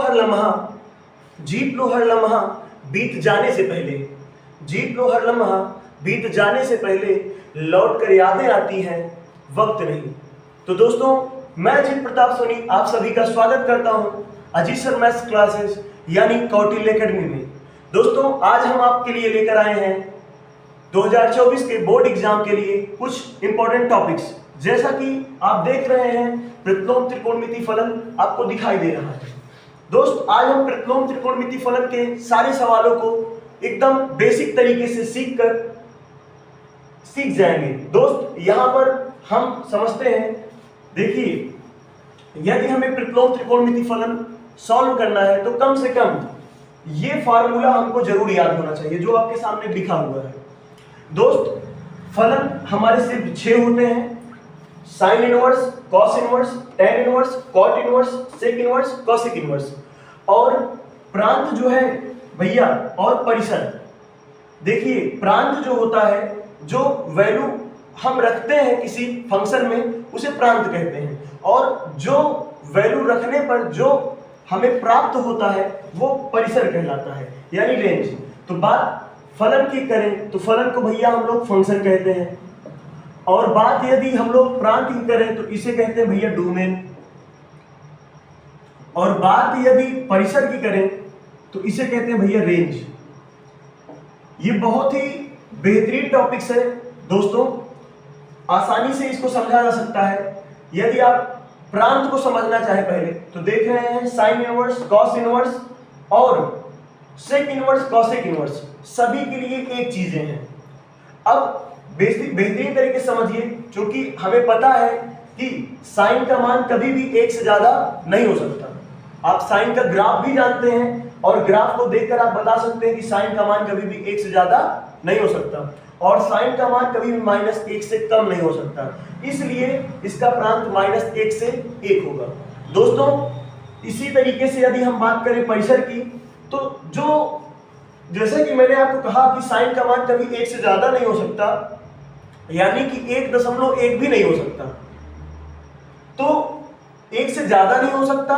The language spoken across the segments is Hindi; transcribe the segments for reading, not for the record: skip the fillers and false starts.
हर लम्हा, जीत लो हर लम्हा बीत जाने से पहले, जीत लो हर लम्हा बीत जाने से पहले, लौट कर यादें आती हैं वक्त नहीं। तो दोस्तों, मैं अजीत प्रताप सोनी आप सभी का स्वागत करता हूं अजीत सर मैथ्स क्लासेस यानी कौटिल्य एकेडमी में। दोस्तों, आज हम आपके लिए लेकर आए हैं 2024 के बोर्ड एग्जाम के लिए कुछ इंपॉर्टेंट टॉपिक्स। जैसा कि आप देख रहे हैं, प्रतिलोम त्रिकोणमिति फलन आपको दिखाई दे रहा है। दोस्त, आज हम प्रतिलोम त्रिकोणमिति फलन के सारे सवालों को एकदम बेसिक तरीके से सीख जाएंगे। दोस्त, यहां पर हम समझते हैं, देखिए, यदि हमें प्रतिलोम त्रिकोणमिति फलन सॉल्व करना है तो कम से कम ये फार्मूला हमको जरूर याद होना चाहिए जो आपके सामने लिखा हुआ है। दोस्त, फलन हमारे सिर्फ 6 होते हैं: sine inverse, cos inverse, tan inverse, cot inverse, sec inverse, cosec inverse. और प्रांत जो है भैया, और परिसर। देखिए, प्रांत जो होता है, जो वैल्यू हम रखते हैं किसी फंक्शन में, उसे प्रांत कहते हैं, और जो वैल्यू रखने पर जो हमें प्राप्त होता है वो परिसर कहलाता है, यानी रेंज। तो बात फलन की करें तो फलन को भैया हम लोग फंक्शन कहते हैं, और बात यदि हम लोग प्रांत की करें तो इसे कहते हैं भैया डोमेन, और बात यदि परिसर की करें तो इसे कहते हैं भैया रेंज। ये बहुत ही बेहतरीन टॉपिक्स है दोस्तों, आसानी से इसको समझा जा सकता है। यदि आप प्रांत को समझना चाहे पहले तो देख रहे हैं साइन इनवर्स, कॉस इनवर्स और सेक इनवर्स, कॉसेक इनवर्स सभी के लिए एक चीजें हैं। अब बेहतरीन तरीके से समझिए, क्योंकि हमें पता है कि साइन का मान कभी भी 1 से ज्यादा नहीं हो सकता। आप साइन का ग्राफ भी जानते हैं, और ग्राफ को देखकर आप बता सकते हैं कि साइन का मान कभी भी 1 से ज्यादा नहीं हो सकता, और साइन का मान कभी भी -1 से कम नहीं हो सकता। इसलिए इसका प्रांत -1 से 1 होगा। दोस्तों, इसी तरीके से यदि हम बात करें परिसर की, तो जैसे कि मैंने आपको कहा कि साइन का मान कभी 1 से ज्यादा नहीं हो सकता, यानी कि 1.1 भी नहीं हो सकता। तो 1 से ज्यादा नहीं हो सकता,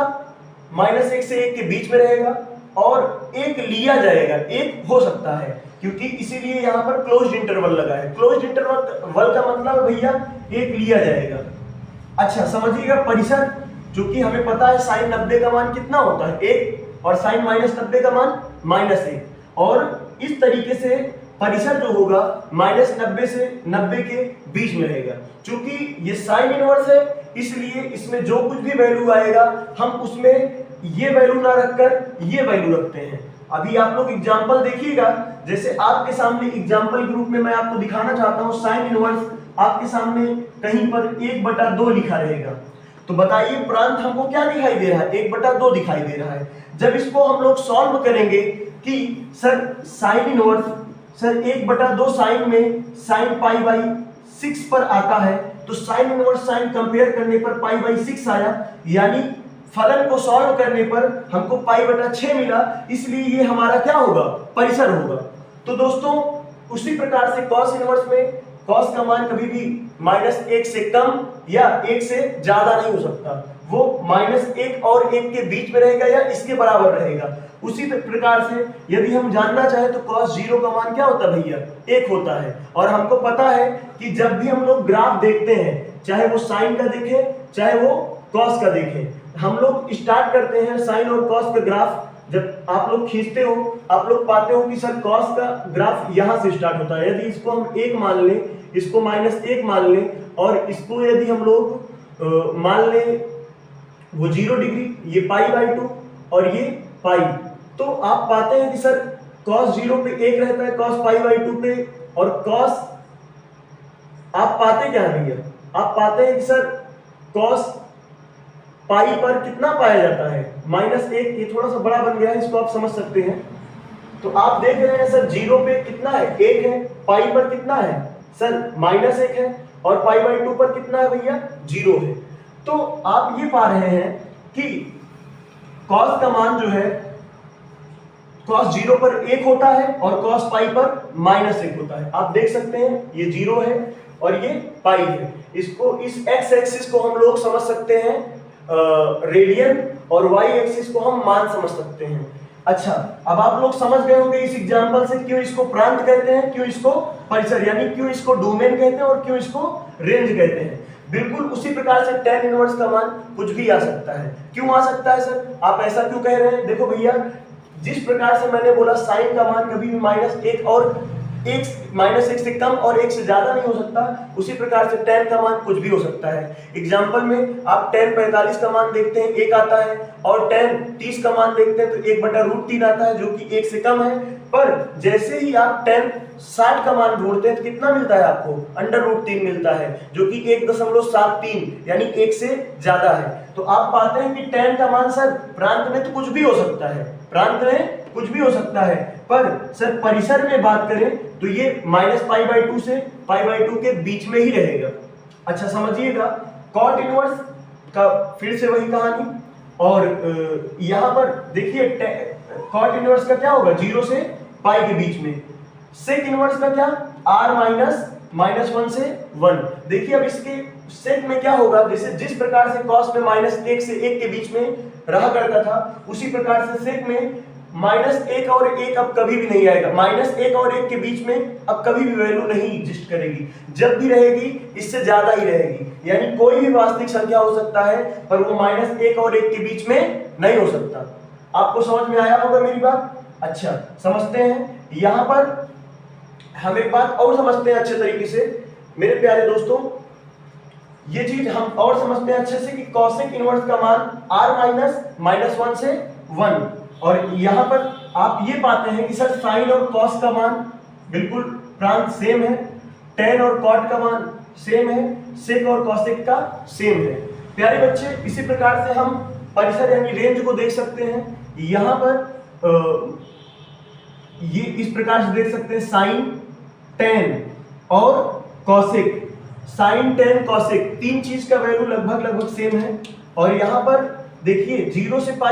-1 से 1 के बीच में रहेगा, और 1 लिया जाएगा, 1 हो सकता है, क्योंकि इसीलिए यहां पर क्लोज्ड इंटरवल लगा है। क्लोज्ड इंटरवल का मतलब भैया 1 लिया जाएगा। अच्छा, समझिएगा परिसर, जो कि हमें पता है साइन 90 का मान कितना होता है 1, और साइन -90 का मान -1, और इस तरीके से परिसर जो होगा -90 से 90 के बीच में रहेगा। चूंकि ये साइन इनवर्स है, इसलिए इसमें जो कुछ भी वैल्यू आएगा हम उसमें ये वैल्यू ना रखकर ये वैल्यू रखते हैं। अभी आप लोग एग्जांपल देखिएगा, जैसे आपके सामने एग्जांपल के रूप में मैं आपको दिखाना चाहता हूं साइन इनवर्स आपके सामने कहीं पर 1/2 लिखा रहेगा। तो बताइए प्रांत हमको क्या दिखाई दे रहा है? 1/2 दिखाई दे रहा है। जब इसको हम लोग सॉल्व करेंगे कि sir sine inverse, sir 1/2 sine में साइन π/6 पर आता है, तो साइन इनवर्स साइन कंपेयर करने पर π/6 आया, यानी फलन को सॉल्व करने पर हमको π/6 मिला, इसलिए ये हमारा क्या होगा? परिसर होगा। तो दोस्तों, उसी प्रकार से कॉस इनवर्स में कॉस का मान कभी भी -1 से कम या 1 से ज्यादा नहीं हो सकता, वो -1 और 1 के बीच में रहेगा या इसके बराबर रहेगा। उसी प्रकार से यदि हम जानना चाहें तो cos 0 का मान क्या होता है भैया? 1 होता है। और हमको पता है कि जब भी हम लोग ग्राफ देखते हैं, चाहे वो साइन का देखें चाहे वो कॉस का देखें, हम लोग स्टार्ट करते हैं साइन और कॉस का ग्राफ। जब आप लोग खींचते हो, आप लोग पाते हो कि सर कॉस का ग्राफ यहां से स्टार्ट होता है। यदि इसको हम 1 मान लें, इसको -1 मान लें, और इसको यदि हम लोग मान लें वो 0 डिग्री, ये π/2 और ये पाई, तो आप पाते हैं कि सर cos 0 पे 1 रहता है, cos π/2 पे, और cos आप पाते क्या है भैया? आप पाते हैं कि सर cos पाई पर कितना पाया जाता है? -1। ये थोड़ा सा बड़ा बन गया है, इसको आप समझ सकते हैं। तो आप देख रहे हैं सर 0 पे कितना है? 1 है, पाई पर कितना है सर? -1 है, और π/2 पर कितना है भैया? 0 है। तो आप ये पा रहे हैं कि cos का मान जो है cos 0 पर 1 होता है और cos पाई पर -1 होता है। आप देख सकते हैं ये 0 है और ये पाई है। इसको, इस x एक्सिस को हम लोग समझ सकते हैं रेडियन, और y एक्सिस को हम मान समझ सकते हैं। अच्छा, अब आप लोग समझ गए होंगे इस एग्जांपल से क्यों इसको प्रांत कहते हैं, क्यों इसको परिसर यानी क्यों इसको डोमेन कहते हैं और क्यों इसको रेंज कहते हैं। बिल्कुल उसी प्रकार से tan इनवर्स का मान कुछ भी आ सकता है। क्यों आ सकता है सर, आप ऐसा क्यों कह रहे हैं? देखो भैया, जिस प्रकार से मैंने बोला साइन का मान कभी भी -1 और -1 से कम और 1 से ज्यादा नहीं हो सकता, उसी प्रकार से tan का मान कुछ भी हो सकता है। एग्जांपल में आप tan 45 का मान देखते हैं 1 आता है, और tan 30 का मान देखते हैं तो 1/√3 आता है, जो कि 1 से कम है। पर जैसे ही आप tan 60 का मान ढूंढते हैं तो कितना मिलता है आपको? √3 मिलता है, जो कि 1.73 यानी 1 से ज्यादा है। तो आप पाते हैं कि tan का मान सर प्रांत में तो कुछ भी हो सकता है, प्रांत में कुछ भी हो सकता है, पर सर परिसर में बात करें तो ये -π/2 से π/2 के बीच में ही रहेगा। अच्छा समझिएगा, कॉट इनवर्स का फिर से वही कहानी, और यहां पर देखिए कॉट इनवर्स का क्या होगा? 0 से π के बीच में। सेक इनवर्स का क्या? r -1 से 1। देखिए अब इसके सेक में क्या होगा, जैसे जिस प्रकार से कॉस में -1 से 1 के बीच में रहा करता था, उसी प्रकार से सेक में -1 और 1 अब कभी भी नहीं आएगा। -1 और 1 के बीच में अब कभी भी वैल्यू नहीं एग्जिस्ट करेगी, जब भी रहेगी इससे ज्यादा ही रहेगी। यानी कोई भी वास्तविक संख्या हो सकता है, पर वो -1 और 1 के बीच में नहीं हो सकता। आपको समझ में आया होगा मेरी बात? अच्छा समझते हैं, यहां पर हम एक बात और समझते हैं अच्छे तरीके से मेरे प्यारे दोस्तों। ये चीज हम और समझते हैं अच्छे से कि कॉसेक इनवर्स का मान r -1 से 1, और यहां पर आप ये पाते हैं कि सर साइन और कॉस का मान बिल्कुल प्रांत सेम है, tan और कॉट का मान सेम है, सेक और कॉसेक का सेम है। प्यारे बच्चे, इसी प्रकार से हम परिसर यानी रेंज को देख सकते हैं। यहां पर ये इस प्रकार से देख सकते हैं, साइन, tan और कॉसेक। साइन, tan, कॉसेक तीन चीज का वैल्यू लगभग सेम है, और यहां पर देखिए 0 से π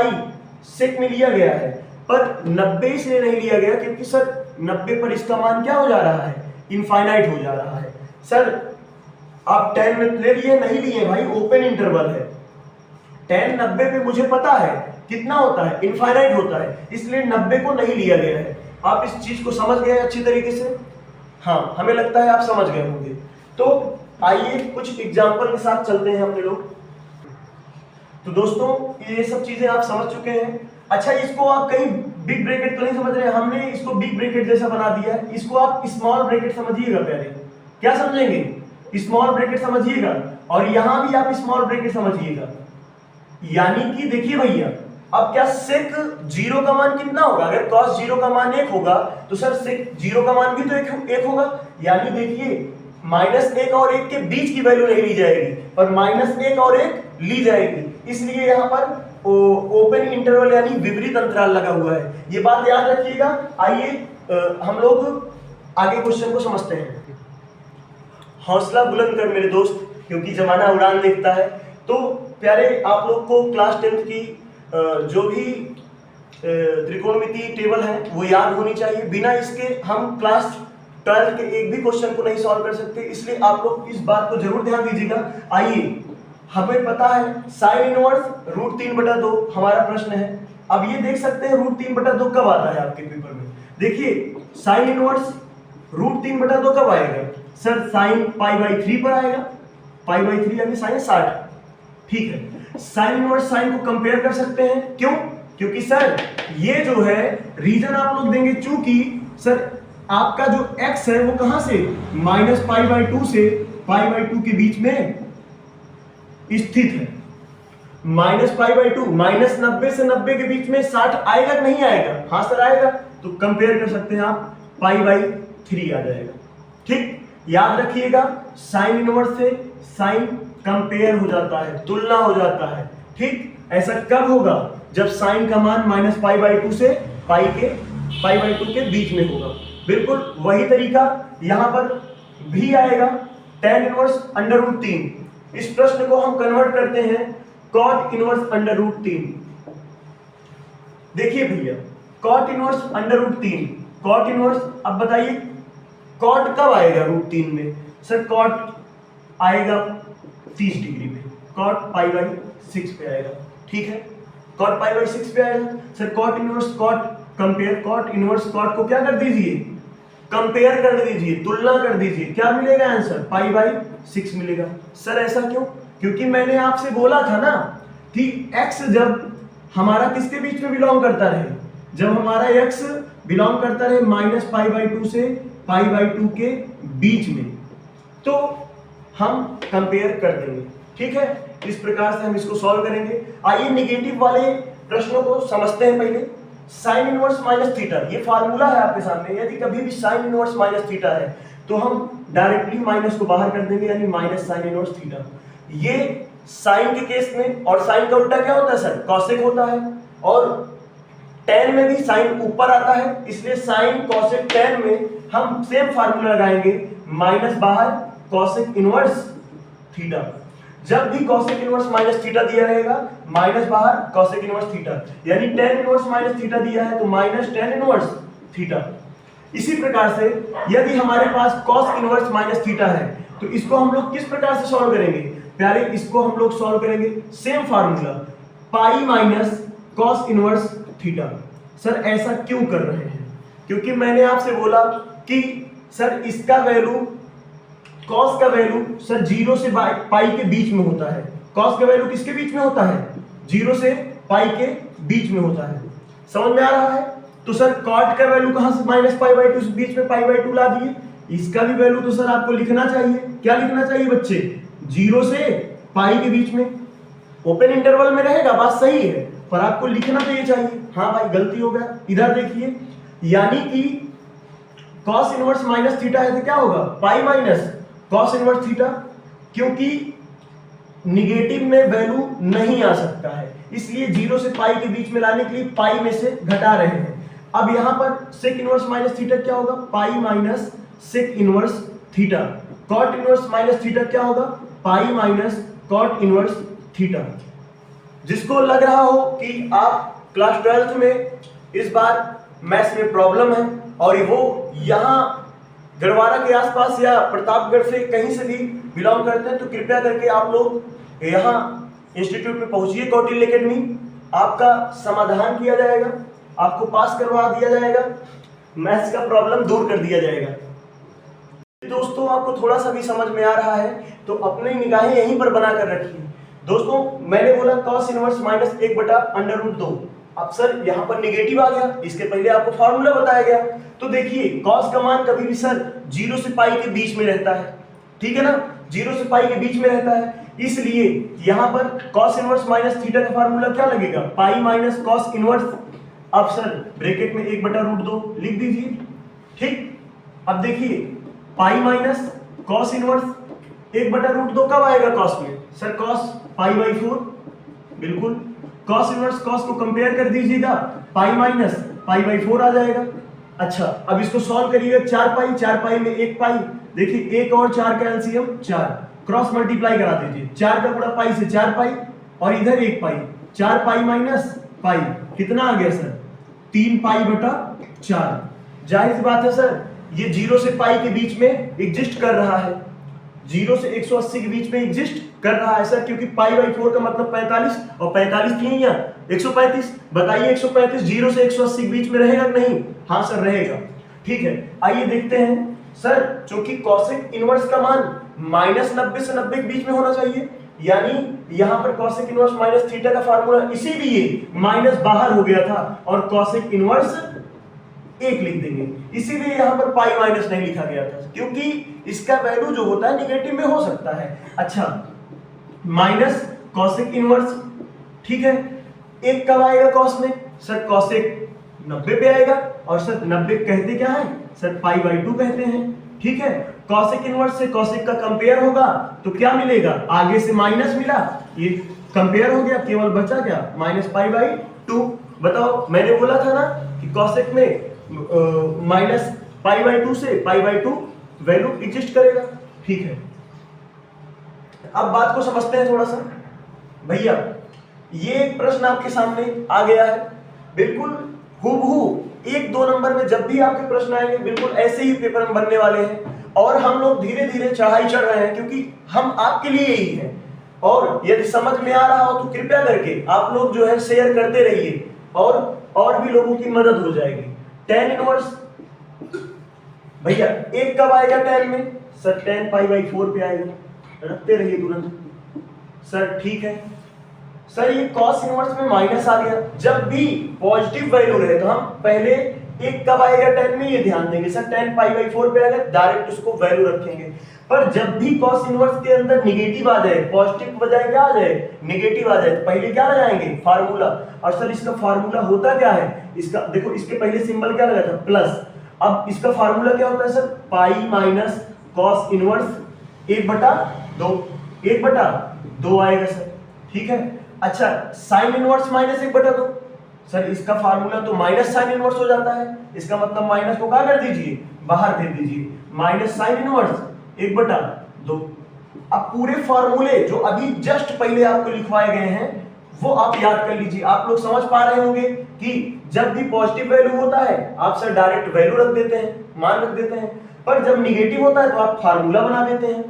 सेक में लिया गया है, पर 90 इसलिए नहीं लिया गया क्योंकि सर 90 पर इसका मान क्या हो जा रहा है? इनफाइनाइट हो जा रहा है। सर आप tan में ले लिए, नहीं लिए भाई, ओपन इंटरवल है। tan 90 पे मुझे पता है कितना होता है, इनफाइनाइट होता है, इसलिए 90 को नहीं लिया गया है। आप इस चीज को समझ गए अच्छी तरीके से? हाँ, हमें लगता है आप समझ गए होंगे। तो आइए कुछ एग्जाम्पल के साथ चलते हैं अपने लोग। तो दोस्तों ये सब चीजें आप समझ चुके हैं। अच्छा, इसको आप कहीं बिग ब्रैकेट तो नहीं समझ रहे, हमने इसको बिग ब्रैकेट जैसा बना दिया है, इसको आप स्मॉल ब्रैकेट समझिएगा। पहले क्या समझेंगे? स्मॉल ब्रैकेट समझिएगा, और यहां भी आप स्मॉल ब्रैकेट समझिएगा। यानी कि देखिए भैया, अब क्या सेक 0 का मान कितना होगा? अगर cos 0 का मान 1 होगा तो सर सेक 0 का मान भी तो 1 होगा। यानी देखिए -1 और 1 के बीच की वैल्यू नहीं ली जाएगी, पर -1 और 1 ली जाएगी, इसलिए यहाँ पर ओपन इंटरवल यानी विपरीत अंतराल लगा हुआ है। ये बात याद रखिएगा। आइए हम लोग आगे क्वेश्चन को समझते हैं। हौसला बुलंद कर मेरे दोस्त, क्योंकि जमाना उड़ान देखता है। तो प्यारे, आप लोग को क्लास 10th की जो भी त्रिकोणमिति टेबल है वो याद होनी चाहिए। बिना इसके हम क्लास 12 के एक भी क्वेश्चन को नहीं सॉल्व कर सकते, इसलिए आप लोग इस बात को जरूर ध्यान दीजिएगा। आइए, हमें पता है साइन इनवर्स √3/2 हमारा प्रश्न है। अब ये देख सकते हैं √3/2 कब आता है आपके पेपर में। देखिए साइन इनवर्स √3/2 कब आएगा? सर साइन π/3 पर आएगा। π/3 यानी साइन 60। ठीक है, साइन इनवर्स साइन को कंपेयर कर सकते हैं। क्यों? क्योंकि सर ये जो है रीजन आप लोग देंगे, चूंकि सर आपका जो x है वो कहां से -π/2 से π/2 के बीच में स्थित है। -π/2 -90 से 90 के बीच में 60 आएगा कि नहीं आएगा? हाँ सर आएगा। तो कंपेयर कर सकते हैं आप, π/3 आ जाएगा। ठीक, याद रखिएगा, साइन इनवर्स से साइन कंपेयर हो जाता है, तुलना हो जाता है। ठीक, ऐसा कब होगा? जब साइन का मान -π/2 से π/2 के बीच में होगा। बिल्कुल वही तरीका यहां पर भी आएगा। tan इनवर्स √3, इस प्रश्न को हम कन्वर्ट करते हैं cot इनवर्स √3। देखिए भैया, cot इनवर्स √3, cot इनवर्स, अब बताइए cot कब आएगा √3 में? सर cot आएगा 30 डिग्री में, cot π/6 पे आएगा। ठीक है, कॉट पाई बाई 6 पे आएगा। Sir cot inverse cot compare cot inverse cot को क्या कर दीजिए, कंपेयर कर दीजिए, तुलना कर दीजिए, क्या मिलेगा आंसर, पाई बाई 6 मिलेगा। सर ऐसा क्यों, क्योंकि मैंने आपसे बोला था ना कि x जब हमारा किसके बीच में बिलोंग करता रहे, जब हमारा x बिलोंग करता रहे माइनस पाई बाई 2 से पाई बाई 2 के बीच में, तो हम कंपेयर कर देंगे। ठीक है, इस प्रकार से हम इसको सॉल्व करेंगे। आइए नेगेटिव वाले प्रश्नों को समझते हैं। पहले साइन इनवर्स माइनस थीटा, ये फार्मूला है आपके सामने। यदि कभी भी साइन इनवर्स माइनस थीटा है तो हम डायरेक्टली माइनस को बाहर कर देंगे, यानी माइनस साइन इनवर्स थीटा। ये साइन के केस में, और साइन का उल्टा क्या होता है सर, कॉसेक होता है। और tan में भी साइन ऊपर आता है, इसलिए साइन कॉसेक tan में हम सेम फार्मूला लगाएंगे, माइनस बाहर कॉसेक इनवर्स थीटा। जब भी कॉसेक इनवर्स माइनस थीटा दिया रहेगा, माइनस बाहर कॉसेक इनवर्स थीटा, यानी tan इनवर्स माइनस थीटा दिया है तो माइनस tan इनवर्स थीटा। इसी प्रकार से यदि हमारे पास cos इनवर्स माइनस थीटा है तो इसको हम लोग किस प्रकार से सॉल्व करेंगे प्यारे, इसको हम लोग सॉल्व करेंगे same formula, pi minus cos inverse theta. Sir ऐसा क्यों कर रहे हैं, क्योंकि मैंने आपसे बोला कि सर इसका वैल्यू, cos का वैल्यू सर 0 से पाई के बीच में होता है। cos का वैल्यू किसके बीच में होता है, 0 से पाई के बीच में होता है। समझ में आ रहा है। तो सर cot का वैल्यू कहां से, माइनस पाई बाई 2 से बीच में पाई बाई 2 ला दिए। इसका भी वैल्यू तो सर आपको लिखना चाहिए, क्या लिखना चाहिए बच्चे, 0 से पाई के बीच में, ओपन इंटरवल में रहेगा, बात सही है, पर आपको लिखना तो ये चाहिए। हाँ भाई गलती हो गया, इधर देखिए, यानी कि cos इनवर्स माइनस थीटा है तो क्या होगा, pi minus cos inverse theta, क्योंकि निगेटिव में वैल्यू नहीं आ सकता है, इसलिए 0 से पाई के बीच में लाने के लिए पाई में से घटा रहे हैं। अब यहां पर sec इनवर्स माइनस थीटा क्या होगा, pi minus sec inverse theta. cot inverse minus theta क्या होगा, pi minus cot inverse theta. जिसको लग रहा हो कि आप क्लास 12th में इस बार मैथ्स में प्रॉब्लम है और वो यहाँ गढ़वारा के आसपास या प्रतापगढ़ से कहीं से भी बिलोंग करते हैं, तो कृपया करके आप लोग यहाँ इंस्टीट्यूट में पहुंचिए, कौटिल्य एकेडमी। आपका समाधान किया जाएगा, आपको पास करवा दिया जाएगा, मैथ्स का प्रॉब्लम दूर कर दिया जाएगा। दोस्तों आपको थोड़ा सा भी समझ में आ रहा है तो अपनी निगाहें यहीं पर बना कर रखिए। दोस्तों मैंने बोला cos इनवर्स माइनस 1/√2। अब सर यहाँ पर निगेटिव आ गया, इसके पहले आपको फार्मूला बताया गया। तो देखिए cos का मान कभी भी सर 0 से पाई के बीच में रहता है, ठीक है ना, 0 से पाई के बीच में रहता है, इसलिए यहाँ पर cos इनवर्स माइनस थीटा का फार्मूला क्या लगेगा, पाई माइनस cos इनवर्स। अब सर ब्रैकेट में 1/√2 लिख दीजिए। ठीक, अब देखिए पाई माइनस cos इनवर्स 1/√2 कब आएगा cos में, सर cos पाई बाई 4, बिल्कुल। cos इनवर्स cos को कंपेयर कर दीजिएगा, पाई माइनस पाई बाई 4 आ जाएगा। अच्छा अब इसको सॉल्व करिएगा, 4 पाई में 1 पाई, देखिए 1 और 4 का एलसीएम 4, क्रॉस मल्टीप्लाई करा दीजिए, 4 का गुणा पाई से 4 पाई और इधर 1 पाई, 4 पाई माइनस पाई कितना आ गया सर, 3 पाई बटा 4। जाहिर सी बात है सर ये 0 से पाई के बीच में एग्जिस्ट कर रहा है, 0 से 180 के बीच में एग्जिस्ट कर रहा है सर, क्योंकि पाई बाई 4 का मतलब 45 और 45 की है 135। बताइए 135 0 से 180 के बीच में रहेगा कि नहीं, हाँ सर रहेगा। ठीक है, आइए देखते हैं सर, चूंकि cosec इनवर्स का मान -90 से 90 के बीच में होना चाहिए, यानी यहाँ पर cosec इनवर्स माइनस थीटा का फार्मूला इसीलिए माइनस बाहर हो गया था और cosec इनवर्स 1 लिख देंगे, इसीलिए यहाँ पर पाई माइनस नहीं लिखा गया था, क्योंकि इसका वैल्यू जो होता है निगेटिव में हो सकता है। अच्छा माइनस cosec इनवर्स, ठीक है, 1 कब आएगा cos में, सर cosec 90 पे आएगा, और सर 90 कहते क्या है सर, पाई बाई 2 कहते हैं। ठीक है, cosec इनवर्स से cosec का कंपेयर होगा तो क्या मिलेगा, आगे से माइनस मिला, ये कंपेयर हो गया, केवल बचा क्या, माइनस पाई बाई 2। बताओ मैंने बोला था ना कि cosec में माइनस पाई बाई 2 से पाई बाई 2 वैल्यू एग्जिस्ट करेगा। ठीक है, अब बात को समझते हैं थोड़ा सा। भैया ये एक प्रश्न आपके सामने आ गया है, बिल्कुल हूबहू 1-2 नंबर में जब भी आपके प्रश्न आएंगे बिल्कुल ऐसे ही पेपर में बनने वाले हैं, और हम लोग धीरे धीरे चढ़ाई चढ़ रहे हैं, क्योंकि हम आपके लिए ही हैं। और यदि समझ में आ रहा हो तो कृपया करके आप लोग जो है शेयर करते रहिए और भी लोगों की मदद हो जाएगी। tan इनवर्स भैया एक कब आएगा tan में? सर tan π/4 पे आएगा, रखते रहिए तुरंत। सर ठीक है सर, ये cos इनवर्स में माइनस आ गया। जब भी पॉजिटिव वैल्यू रहे तो हम पहले एक कब आएगा tan में, ये ध्यान देंगे। सर tan π/4 पे आएगा, डायरेक्ट उसको वैल्यू रखेंगे। पर जब भी cos इनवर्स के अंदर निगेटिव आ जाए, पॉजिटिव बजाय क्या आ जाए, निगेटिव आ जाए, तो पहले क्या लगाएंगे? फार्मूला। और सर इसका फार्मूला होता क्या है? इसका देखो, इसके पहले सिंबल क्या लगा था? प्लस। अब इसका फार्मूला क्या होता है sir? Pi minus cos inverse 1/2, 1/2 आएगा सर, ठीक है। अच्छा, साइन इनवर्स माइनस 1/2, सर इसका फार्मूला तो माइनस साइन इनवर्स हो जाता है। इसका मतलब माइनस को क्या कर दीजिए? बाहर भेज दीजिए। Minus sine inverse 1/2। अब पूरे फार्मूले जो अभी जस्ट पहले आपको लिखवाए गए हैं वो आप याद कर लीजिए। आप लोग समझ पा रहे होंगे कि जब भी पॉजिटिव वैल्यू होता है आप सर डायरेक्ट वैल्यू रख देते हैं, मान रख देते हैं, पर जब निगेटिव होता है तो आप फार्मूला बना देते हैं।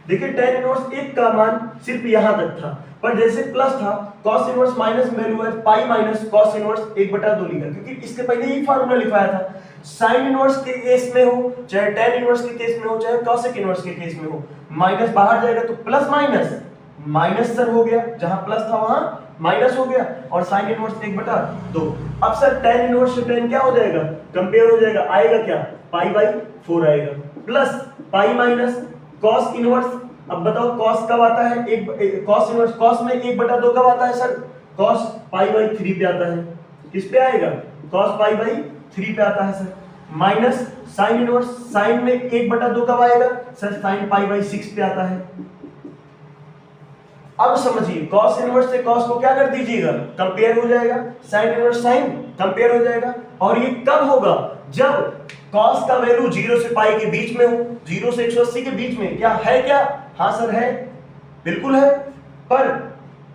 देखिए tan इनवर्स 1 का मान सिर्फ यहां तक था, पर जैसे प्लस था cos इनवर्स माइनस वैल्यू है पाई माइनस cos इनवर्स 1/2 लिखा, क्योंकि इसके पहले ही फार्मूला लिखवाया था। साइन इनवर्स के केस में हो, चाहे tan इनवर्स के केस में हो, चाहे cosec इनवर्स के केस में हो, माइनस बाहर जाएगा तो प्लस माइनस माइनस सर हो गया, जहां प्लस था वहां माइनस हो गया, और साइन इनवर्स 1/2। अब सर tan इनवर्स से tan क्या हो जाएगा? कंपेयर हो जाएगा, आएगा क्या? π/4 आएगा, plus pi minus cos inverse. अब बताओ cos कब आता है? cos इनवर्स, cos में 1/2 कब आता है सर? cos π/3 पे आता है। किस पे आएगा? cos π/3 पे आता है sir. Minus sine inverse, sine में 1/2 कब आएगा सर? sin π/6 पे आता है। अब समझिए, cos इनवर्स से cos को क्या कर दीजिएगा? कंपेयर हो जाएगा, sin इनवर्स sin कंपेयर हो जाएगा। और ये कब होगा? जब cos का वैल्यू 0 से पाई के बीच में हो, 0 से 180 के बीच में। क्या है? क्या? हाँ सर है, बिल्कुल है। पर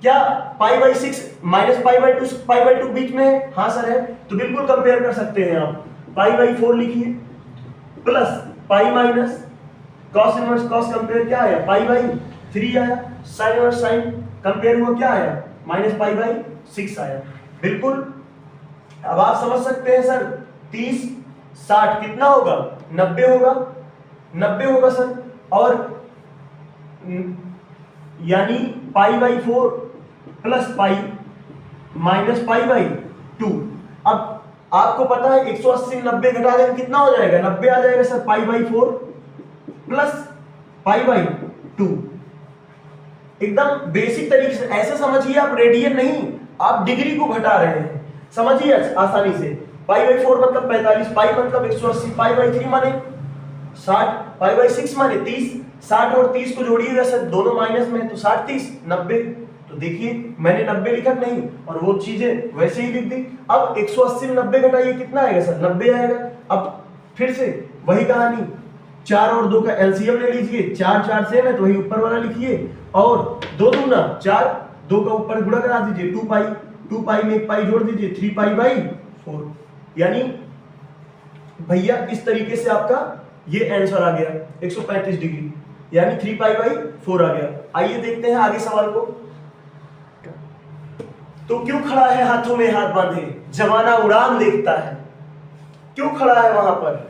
क्या π/6 माइनस π/2 बीच में है? हाँ सर है, तो बिल्कुल कंपेयर कर सकते हैं आप। π/4 लिखिए, plus pi minus cos inverse cos compare क्या आया? π/3 आया। sin इनवर्स sin कंपेयर हुआ क्या आया? माइनस π/6 आया। बिल्कुल। अब आप समझ सकते हैं सर, 30 60 कितना होगा? 90 होगा, 90 होगा सर। और यानी π/4 प्लस पाई माइनस π/2। अब आपको पता है 180 90 घटा देंगे कितना हो जाएगा? 90 आ जाएगा सर। π/4 प्लस π/2। एकदम बेसिक तरीके से ऐसे समझिए, आप रेडियन नहीं, आप डिग्री को घटा रहे हैं। समझिए आसानी से। π/4 मतलब 45, पाई मतलब 180, π/3 माने 60, π/6 माने 30। 60 और 30 को जोड़िएगा सर, दोनों माइनस में, तो 60 30 90। तो देखिए मैंने 90 लिखा नहीं, और वो चीजें वैसे ही लिख दी। अब 180 में 90 घटाइए, कितना आएगा सर? 90 आएगा। अब फिर से वही कहानी, 4 और 2 का एलसीएम ले लीजिए। 4 4 सेम है तो वही ऊपर वाला लिखिए, और 2 दूना 4, 2 का ऊपर गुणा करा दीजिए। 2 पाई में 1 पाई जोड़ दीजिए, 3 π/4। यानी भैया इस तरीके से आपका ये आंसर आ गया 135 डिग्री, यानी 3 π/4 आ गया। आइए देखते हैं आगे सवाल को। तो क्यों खड़ा है हाथों में हाथ बांधे, जमाना उड़ान देखता है? क्यों खड़ा है वहां पर?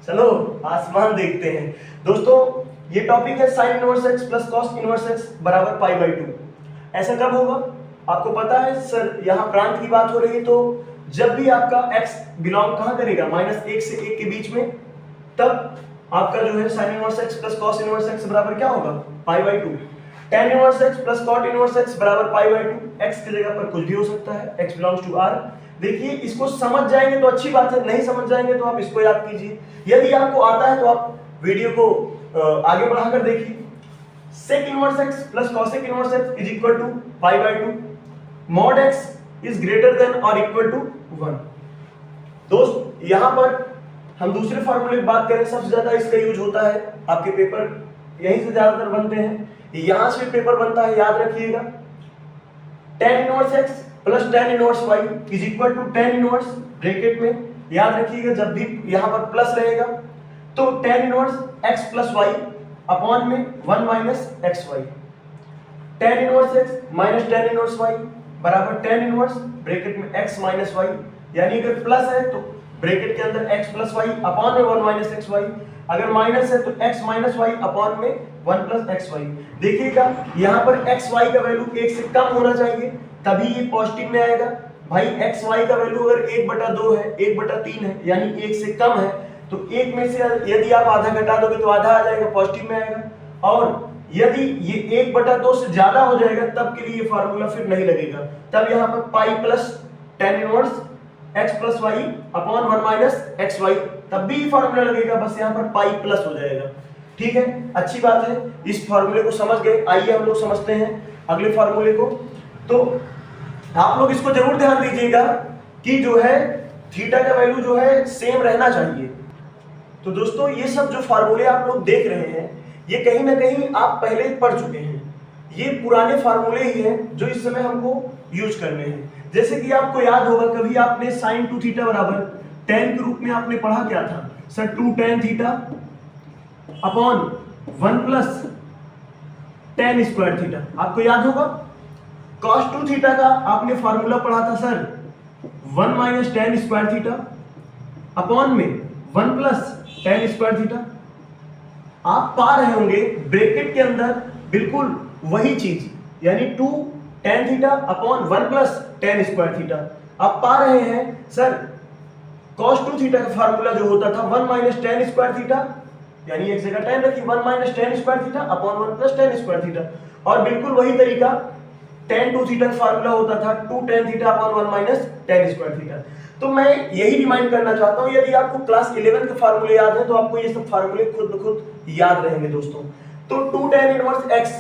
चलो आसमान देखते हैं। दोस्तों ये टॉपिक है sin inverse x plus cos inverse x बराबर π/2। ऐसा कब होगा? आपको पता है सर, यहाँ प्रांत की बात हो रही है, तो जब भी आपका x बिलोंग कहां करेगा? -1 से 1 के बीच में, तब आपका जो है sin inverse x plus cos inverse x बराबर क्या होगा? π/2। tan inverse x plus cot inverse x बराबर π/2। x की जगह पर कुछ भी हो सकता है, x बिलोंग्स टू r। देखिए इसको समझ जाएंगे तो अच्छी बात है, नहीं समझ जाएंगे तो आप इसको याद कीजिए। यदि आपको आता है तो आप वीडियो को आगे बढ़ाकर देखिए। sec inverse x plus cosec inverse x is equal to π/2। mod x is greater than और इक्वल टू 1। दोस्त यहां पर हम दूसरे फार्मूले की बात करें, सबसे ज्यादा इसका यूज होता है, आपके पेपर यहीं से ज्यादातर बनते हैं, यहां से पेपर बनता है, याद रखिएगा। tan inverse x plus tan inverse y is equal to tan inverse bracket में, याद रखिएगा जब भी यहां पर प्लस रहेगा तो tan inverse x plus y upon में 1 minus xy। tan inverse x minus tan inverse y बराबर tan इनवर्स ब्रैकेट में x माइनस y, यानी अगर प्लस है तो ब्रैकेट के अंदर x प्लस y अपॉन में 1 माइनस एक्स वाई, अगर माइनस है तो x माइनस y अपॉन में 1 प्लस एक्स वाई। देखिएगा यहाँ पर x y का वैल्यू 1 से कम होना चाहिए तभी ये पॉजिटिव में आएगा। भाई x y का वैल्यू अगर 1/2 है 1/3 है यानी 1 से कम है तो 1 में से यदि आप आधा घटा दोगे तो आधा आ जाएगा, पॉजिटिव में आएगा। और यदि ये 1/2 से ज्यादा हो जाएगा तब के लिए ये फार्मूला फिर नहीं लगेगा, तब यहाँ पर pi plus tan inverse x plus y upon 1 minus x y तब भी फार्मूला लगेगा, बस यहाँ पर पाई प्लस हो जाएगा। ठीक है, अच्छी बात है, इस फार्मूले को समझ गए। आइए हम लोग समझते हैं अगले फार्मूले को। तो आप लोग इसको जरूर ध्यान दीजिएगा कि जो है थीटा का वैल्यू जो है सेम रहना चाहिए। तो दोस्तों ये सब जो फार्मूले आप लोग देख रहे हैं ये कहीं ना कहीं आप पहले पढ़ चुके हैं, ये पुराने फार्मूले ही हैं जो इस समय हमको यूज करने हैं। जैसे कि आपको याद होगा कभी आपने साइन 2 थीटा बराबर tan के रूप में आपने पढ़ा क्या था sir, 2 tan theta upon 1 plus tan square theta, आपको याद होगा। cos 2 थीटा का आपने फार्मूला पढ़ा था sir 1 minus tan square theta upon में 1 प्लस tan स्क्वायर थीटा। आप पा रहे होंगे ब्रैकेट के अंदर बिल्कुल वही चीज, यानी 2 tan theta upon 1 plus tan square theta. आप पा रहे हैं सर cos 2 थीटा का फार्मूला जो होता था 1 माइनस tan स्क्वायर थीटा, यानी एक जगह tan रखी 1 minus tan square theta upon 1 plus tan square theta. और बिल्कुल वही तरीका tan 2 थीटा का फार्मूला होता था 2 tan theta upon 1 minus tan square theta. तो मैं यही रिमाइंड करना चाहता हूं, यदि आपको क्लास 11 के फार्मूले याद है तो आपको ये सब फार्मूले खुद ब खुद याद रहेंगे दोस्तों। तो 2 tan इनवर्स x,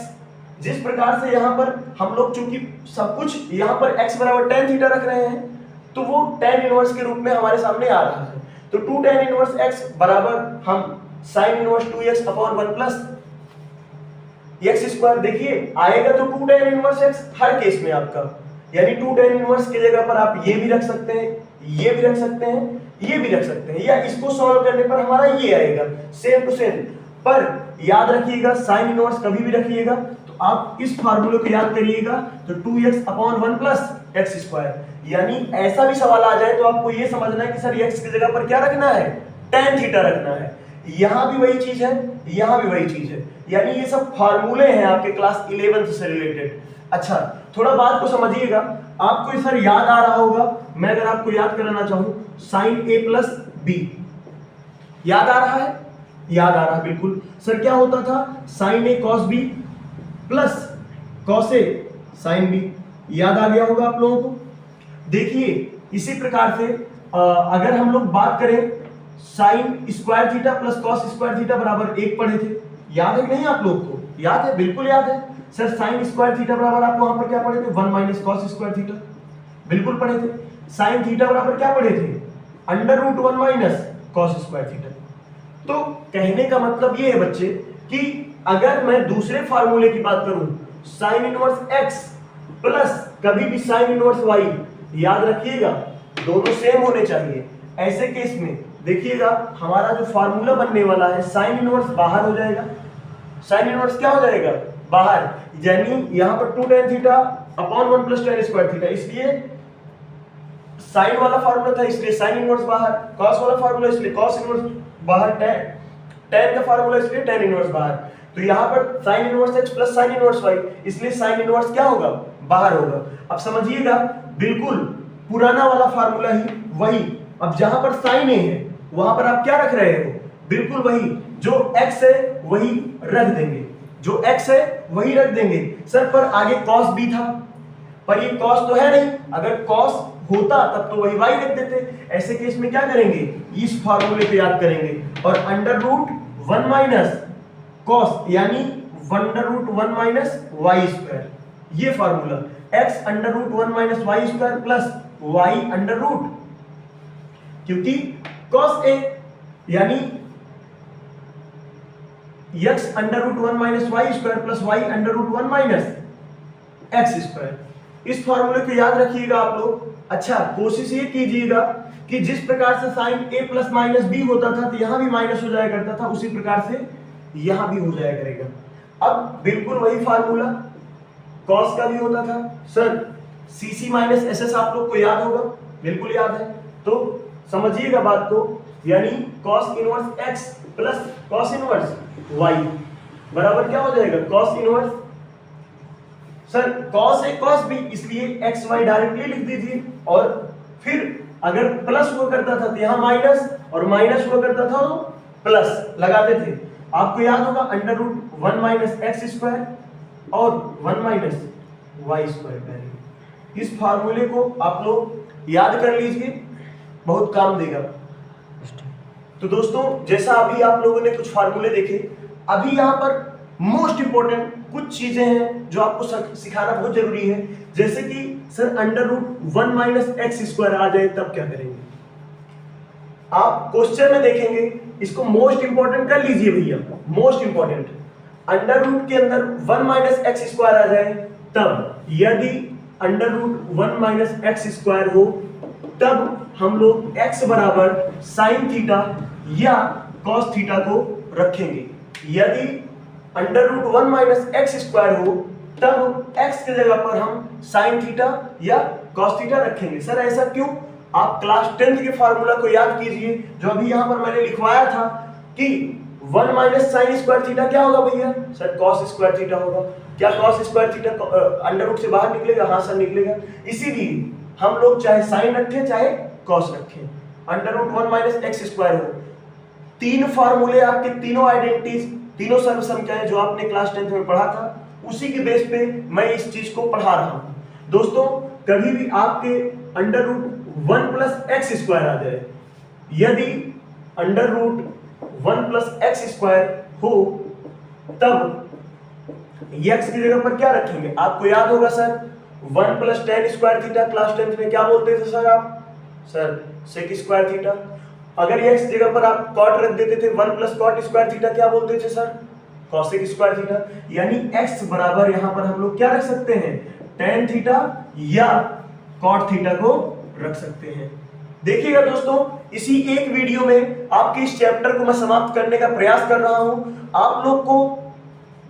जिस प्रकार से यहाँ पर हम लोग चूंकि सब कुछ यहाँ पर x बराबर tan थीटा रख रहे हैं तो वो tan इनवर्स के रूप में हमारे सामने आ रहा है। तो 2 tan इनवर्स x बराबर हम sin inverse 2x upon 1 plus x square, देखिए आएगा तो 2 tan इनवर्स x हर केस में आपका, यानी 2 tan इनवर्स की जगह पर आप ये भी रख सकते हैं, ये भी रख सकते हैं, ये भी रख सकते हैं, या इसको सॉल्व करने पर हमारा ये आएगा सेम टू सेम। पर याद रखिएगा साइन इनवर्स कभी भी रखिएगा तो आप इस फार्मूले को याद करिएगा तो 2x upon 1 plus x square, यानी ऐसा भी सवाल आ जाए तो आपको ये समझना है कि सर x की जगह पर क्या रखना है, tan थीटा रखना है। यहां भी वही चीज है, यहां भी वही चीज है, यानी ये सब फार्मूले हैं आपके क्लास 11 से रिलेटेड। अच्छा थोड़ा बात को समझिएगा, आपको सर याद आ रहा होगा, मैं अगर आपको याद कराना चाहूं साइन a प्लस बी, याद आ रहा है, याद आ रहा है बिल्कुल। सर क्या होता था sine a cos b plus cos a sine b, याद आ गया होगा आप लोगों को। देखिए इसी प्रकार से अगर हम लोग बात करें sine square theta plus cos square theta बराबर 1 पढ़े थे, याद है कि नहीं आप लोग को, याद है, बिल्कुल याद है। सर साइन स्क्वायर थीटा बराबर आप वहां पर क्या पढ़े थे 1 माइनस कॉस स्क्वायर थीटा, बिल्कुल पढ़े थे। साइन थीटा बराबर क्या पढ़े थे under root 1 minus cos square theta. तो कहने का मतलब ये है बच्चे कि अगर मैं दूसरे फार्मूले की बात करूं साइन इनवर्स x प्लस कभी भी साइन इनवर्स y, याद रखिएगा दोनों सेम होने चाहिए। ऐसे केस में देखिएगा हमारा जो फार्मूला बनने वाला है साइन इनवर्स बाहर हो जाएगा, साइन इनवर्स क्या हो जाएगा बाहर, यानी यहां पर 2 tan theta upon 1 plus tan square theta, इसलिए साइन वाला फार्मूला था इसलिए साइन इनवर्स बाहर, कॉस वाला फार्मूला इसलिए कॉस इनवर्स बाहर, tan का फार्मूला इसलिए tan इनवर्स बाहर। तो यहाँ पर sine inverse x plus sine inverse y, इसलिए साइन इनवर्स क्या होगा बाहर होगा। अब समझिएगा बिल्कुल पुराना वाला फार्मूला ही वही, अब जहां पर साइन a है वहां पर आप क्या रख रहे हो, बिल्कुल वही, जो x है वही रख देंगे, जो x है वही रख देंगे। सर पर आगे cos b था, पर ये cos तो है नहीं, अगर cos होता तब तो वही y रख देते। ऐसे केस में क्या करेंगे इस फार्मूले को याद करेंगे और अंडर रूट 1 माइनस cos यानी under root 1 minus y square, ये formula x under root 1 minus y square plus y under root, क्योंकि cos a यानी x under root 1 minus y square plus y under root 1 minus x square. इस फार्मूले को याद रखिएगा आप लोग। अच्छा कोशिश ये कीजिएगा कि जिस प्रकार से sine a plus minus b होता था तो यहां भी माइनस हो जाया करता था, उसी प्रकार से यहां भी हो जाया करेगा। अब बिल्कुल वही फार्मूला कॉस का भी होता था sir CC minus S S, आप लोग को याद होगा, बिल्कुल याद है। तो समझिएगा बात को, यानी cos inverse x plus cos inverse y बराबर क्या हो जाएगा, कॉस इनवर्स सर कॉस है कॉस भी, इसलिए एक्स वाई डायरेक्टली लिख दीजिए। और फिर अगर प्लस हुआ करता था तो यहाँ माइनस, और माइनस हुआ करता था तो प्लस लगाते थे। आपको याद होगा under root 1 minus x square और 1 माइनस वाई स्क्वायर। इस फार्मूले को आप लोग याद कर लीजिए, बहुत काम देगा। तो दोस्तों जैसा अभी आप लोगों ने कुछ फार्मूले देखे, अभी यहाँ पर मोस्ट इंपॉर्टेंट कुछ चीजें हैं जो आपको सिखाना बहुत जरूरी है। जैसे कि sir under root 1 minus x square आ जाए तब क्या करेंगे, आप क्वेश्चन में देखेंगे। इसको मोस्ट इंपॉर्टेंट कर लीजिए भैया, मोस्ट इंपॉर्टेंट। अंडर रूट के अंदर 1 माइनस एक्स स्क्वायर आ जाए तब, यदि under root 1 minus x square हो तब हम लोग x बराबर साइन थीटा या कॉस थीटा को रखेंगे। यदि under root 1 minus x square हो तब x की जगह पर हम साइन थीटा या कॉस थीटा रखेंगे। सर ऐसा क्यों, आप क्लास 10th के फार्मूला को याद कीजिए, जो अभी यहां पर मैंने लिखवाया था कि 1 माइनस साइन स्क्वायर थीटा क्या होगा भैया, सर कॉस स्क्वायर थीटा होगा। क्या cos square theta under root से बाहर निकलेगा, हाँ सर निकलेगा। इसीलिए हम लोग चाहे साइन रखें चाहे कॉस रखें, under root 1 minus x square हो। तीन फार्मूले आपके, तीनों आइडेंटिटीज, तीनों सर्व संख्याएं जो आपने क्लास 10th में पढ़ा था, उसी के बेस पे मैं इस चीज को पढ़ा रहा हूं। दोस्तों कभी भी आपके under root 1 plus x square आ जाए, यदि under root 1 plus x square हो तब एक्स की जगह पर क्या रखेंगे, आपको याद होगा sir 1 plus tan square theta, class 10th में क्या बोलते थे सर आप, सर सेक स्क्वायर थीटा। अगर एक्स जगह पर आप कॉट रख देते थे 1 प्लस कॉट स्क्वायर थीटा, क्या बोलते थे सर, कॉसेक स्क्वायर थीटा। यानी एक्स बराबर यहां पर हम लोग क्या रख सकते हैं, टेन थीटा या कॉट थीटा को रख सकते हैं। देखिएगा दोस्तों, इसी एक वीडियो में आपके इस चैप्टर को मैं समाप्त करने का प्रयास कर रहा हूं। आप लोग को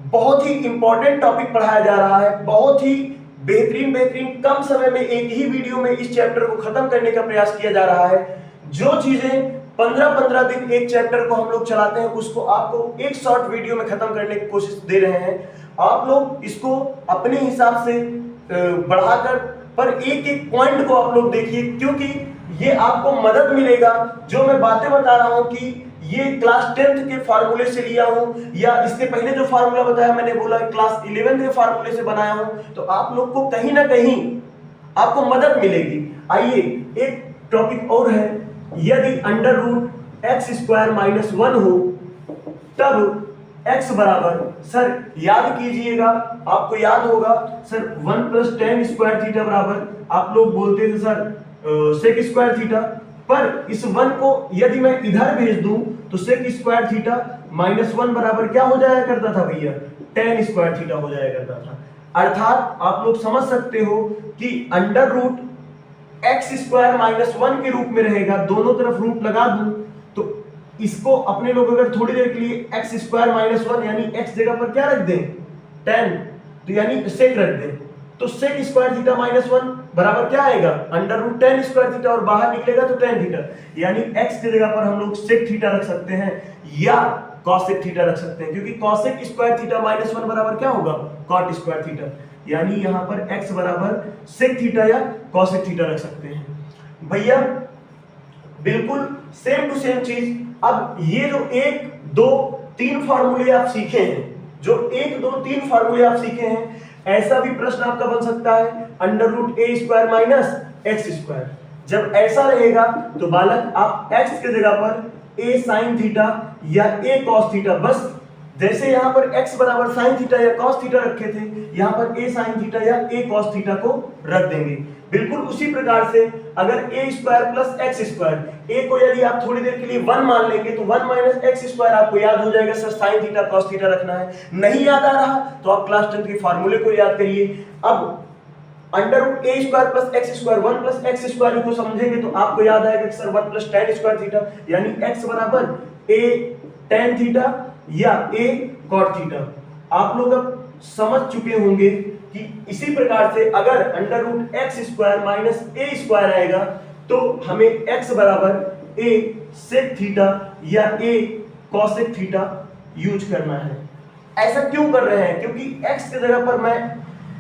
बहुत ही इंपॉर्टेंट टॉपिक पढ़ाया जा रहा है, बहुत ही बेहतरीन कम समय में एक ही वीडियो में इस चैप्टर को खत्म करने का प्रयास किया जा रहा है। जो चीजें 15-15 दिन एक चैप्टर को हम लोग चलाते हैं, उसको आपको एक शॉर्ट वीडियो में खत्म करने की कोशिश दे रहे हैं। आप लोग इसको अपने हिसाब से बढ़ाकर पर एक एक पॉइंट को आप लोग देखिए, क्योंकि ये आपको मदद मिलेगा। जो मैं बातें बता रहा हूं कि ये क्लास 10th के फार्मूले से लिया हूं, या इसके पहले जो फार्मूला बताया मैंने बोला क्लास 11th के फार्मूले से बनाया हूं, तो आप लोग को कहीं ना कहीं आपको मदद मिलेगी। आइए एक टॉपिक और है, यदि under root x square minus 1 हो तब x बराबर, सर याद कीजिएगा, आपको याद होगा sir 1 plus tan square theta बराबर आप लोग बोलते थे सर सेक स्क्वायर थीटा। पर इस 1 को यदि मैं इधर भेज दूं तो सेक स्क्वायर थीटा माइनस 1 बराबर क्या हो जाया करता था भैया, टेन स्क्वायर थीटा हो जाया करता था। अर्थात आप लोग समझ सकते हो कि under root x square minus 1 के रूप में रहेगा। दोनों तरफ रूट लगा दूं तो इसको अपने लोग अगर थोड़ी देर के लिए एक्स स्क्वायर माइनस 1 यानी एक्स जगह पर क्या रख दें, 10, तो यानी सेक रख दें, तो सेक स्क्वायर थीटा माइनस 1 बराबर क्या आएगा, under root ten square theta, और बाहर निकलेगा तो टेन थीटा। यानी एक्स की जगह पर हम लोग सेक थीटा रख सकते हैं या कॉसेक थीटा रख सकते हैं, क्योंकि कॉसेक स्क्वायर थीटा माइनस 1 बराबर क्या होगा, कॉट स्क्वायर थीटा। यानी यहां पर x बराबर सेक थीटा या कॉसेक थीटा रख सकते हैं। भैया बिल्कुल सेम टू सेम चीज। अब ये जो 1, 2, 3 फार्मूले आप सीखे हैं, जो 1, 2, 3 फार्मूले आप सीखे हैं, ऐसा भी प्रश्न आपका बन सकता है under root a square minus x square. जब ऐसा रहेगा तो बालक आप x की जगह पर a साइन थीटा या a कॉस थीटा, बस जैसे यहां पर x बराबर साइन थीटा या कॉस थीटा रखे थे, यहां पर a साइन थीटा या a कॉस थीटा को रख देंगे। बिल्कुल उसी प्रकार से अगर a square plus x square, a को यदि आप थोड़ी देर के लिए 1 मान लेंगे तो 1 माइनस एक्स स्क्वायर आपको याद हो जाएगा, sir sine theta cos theta रखना है। नहीं याद आ रहा तो आप क्लास 10 के फार्मूले को याद करिए। अब under root a square plus x square, 1 plus x square को समझेंगे तो आपको याद आएगा कि sir 1 plus tan square theta, यानी x बराबर a टेन थीटा या a कॉट थीटा। आप लोग अब समझ चुके होंगे कि इसी प्रकार से अगर under root x square minus a square आएगा तो हमें एक्स बराबर ए सेक थीटा या ए कॉसेक थीटा यूज करना है। ऐसा क्यों कर रहे हैं? क्योंकि x की जगह पर मैं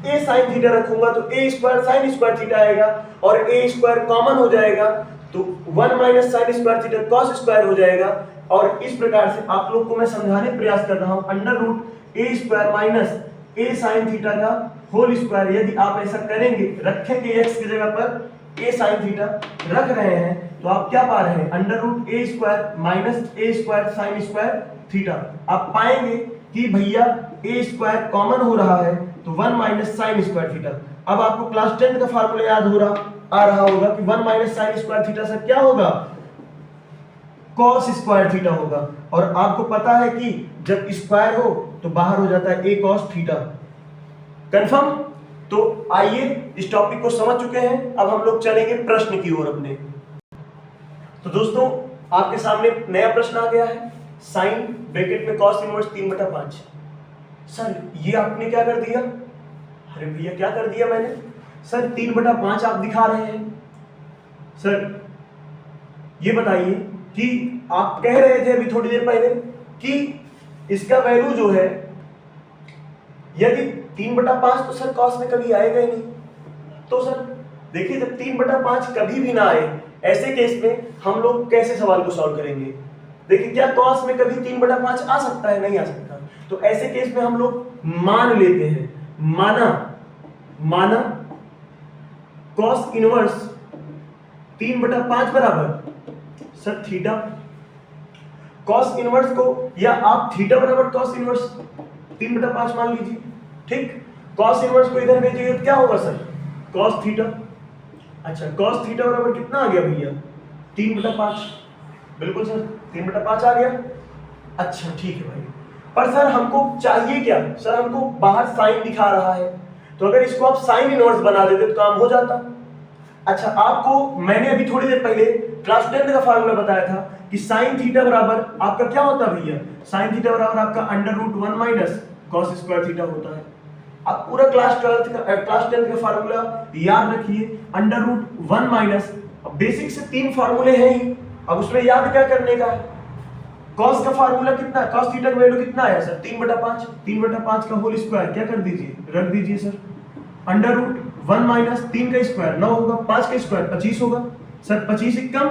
a sin थीटा रखूंगा तो a square sin square theta आएगा और a स्क्वायर कॉमन हो जाएगा तो 1 minus sine square theta cos square हो जाएगा। और इस प्रकार से आप लोग को मैं समझाने प्रयास कर रहा हूं under root a square minus a sin theta का होल स्क्वायर। यदि आप ऐसा करेंगे, रखेंगे x की जगह पर a sin थीटा रख रहे हैं तो आप क्या पा रहे हैं? Under root a square minus a square sin square theta. आप पाएंगे कि भैया a स्क्वायर कॉमन हो रहा है तो 1 माइनस साइन स्क्वायर थीटा। अब आपको क्लास 10 का फार्मूला याद आ रहा होगा कि 1 माइनस साइन स्क्वायर थीटा से क्या होगा? cos स्क्वायर थीटा होगा। और आपको पता है कि जब स्क्वायर हो तो बाहर हो जाता है a cos थीटा। कंफर्म? तो आइए इस टॉपिक को समझ चुके हैं, अब हम लोग चलेंगे प्रश्न की ओर अपने। तो दोस्तों आपके सामने नया प्रश्न आ गया है, साइन ब्रैकेट में cos इनवर्स 3/5। सर ये आपने क्या कर दिया? अरे भैया क्या कर दिया मैंने? सर 3/5 आप दिखा रहे हैं। सर ये बताइए कि आप कह रहे थे अभी थोड़ी देर पहले कि इसका वैल्यू जो है यदि 3/5 तो सर cos में कभी आएगा ही नहीं। तो सर देखिए जब 3/5 कभी भी ना आए ऐसे केस में हम लोग कैसे सवाल को सॉल्व करेंगे? देखिए क्या cos में कभी 3/5 आ सकता है? नहीं आ सकता। तो ऐसे केस में हम लोग मान लेते हैं, माना cos इनवर्स 3/5 बराबर सर थीटा। cos इनवर्स को या आप थीटा बराबर cos इनवर्स 3/5 मान लीजिए, ठीक। cos इनवर्स को इधर भेजिए तो क्या होगा सर? cos theta. अच्छा cos थीटा बराबर कितना आ गया भैया? 3/5। बिल्कुल सर 3/5 आ गया। अच्छा ठीक है भाई, पर सर हमको चाहिए क्या? सर हमको बाहर साइन दिखा रहा है तो अगर इसको आप साइन इनवर्स बना देते तो काम हो जाता। अच्छा आपको मैंने अभी थोड़ी देर पहले क्लास 10 का फार्मूला बताया था कि साइन थीटा बराबर आपका क्या होता है भैया? साइन थीटा बराबर आपका under root 1 minus cos square theta होता है। आप पूरा क्लास 10 का फार्मूला याद रखिए, अंडर रूट 1 माइनस, बेसिक से 3 फार्मूले हैं ही, अब उसमें याद क्या करने का है? cos का फार्मूला कितना है? cos थीटा का वैल्यू कितना आया सर? 3/5। 3/5 का होल स्क्वायर क्या कर दीजिए? रख दीजिए सर। अंडर रूट 1 माइनस 3 का स्क्वायर 9 होगा, 5 का स्क्वायर 25 होगा सर। 25 एकम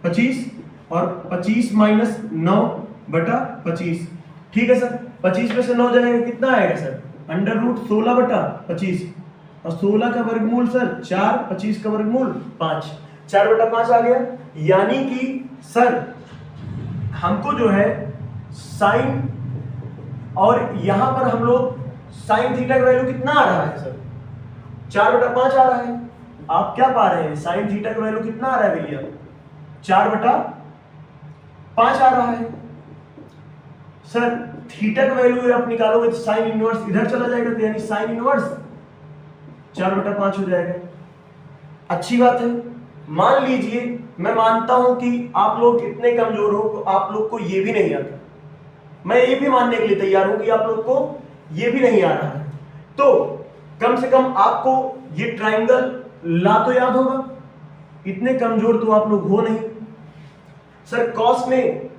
25 और 25 माइनस 9/25, ठीक है सर। 25 में से 9 जाएगा कितना आएगा सर? अंडर रूट 16/25 और 16 का वर्गमूल सर 4, 25 का वर्गमूल 5, 4/5 आ गया। यानी कि सर हमको जो है साइन, और यहां पर हम लोग साइन थीटा का वैल्यू कितना आ रहा है सर? 4/5 आ रहा है। आप क्या पा रहे हैं? साइन थीटा का वैल्यू कितना आ रहा है भैया? 4/5 आ रहा है सर। थीटा का वैल्यू आप निकालोगे तो साइन इनवर्स इधर चला जाएगा, तो यानी साइन इनवर्स 4/5 हो जाएगा। अच्छी बात है। मान लीजिए मैं मानता हूं कि आप लोग इतने कमजोर हो तो आप लोग को ये भी नहीं आता, मैं ये भी मानने के लिए तैयार हूं कि आप लोग को ये भी नहीं आ रहा है, तो कम से कम आपको ये ट्रायंगल ला तो याद होगा। इतने कमजोर तो आप लोग हो नहीं सर। cos में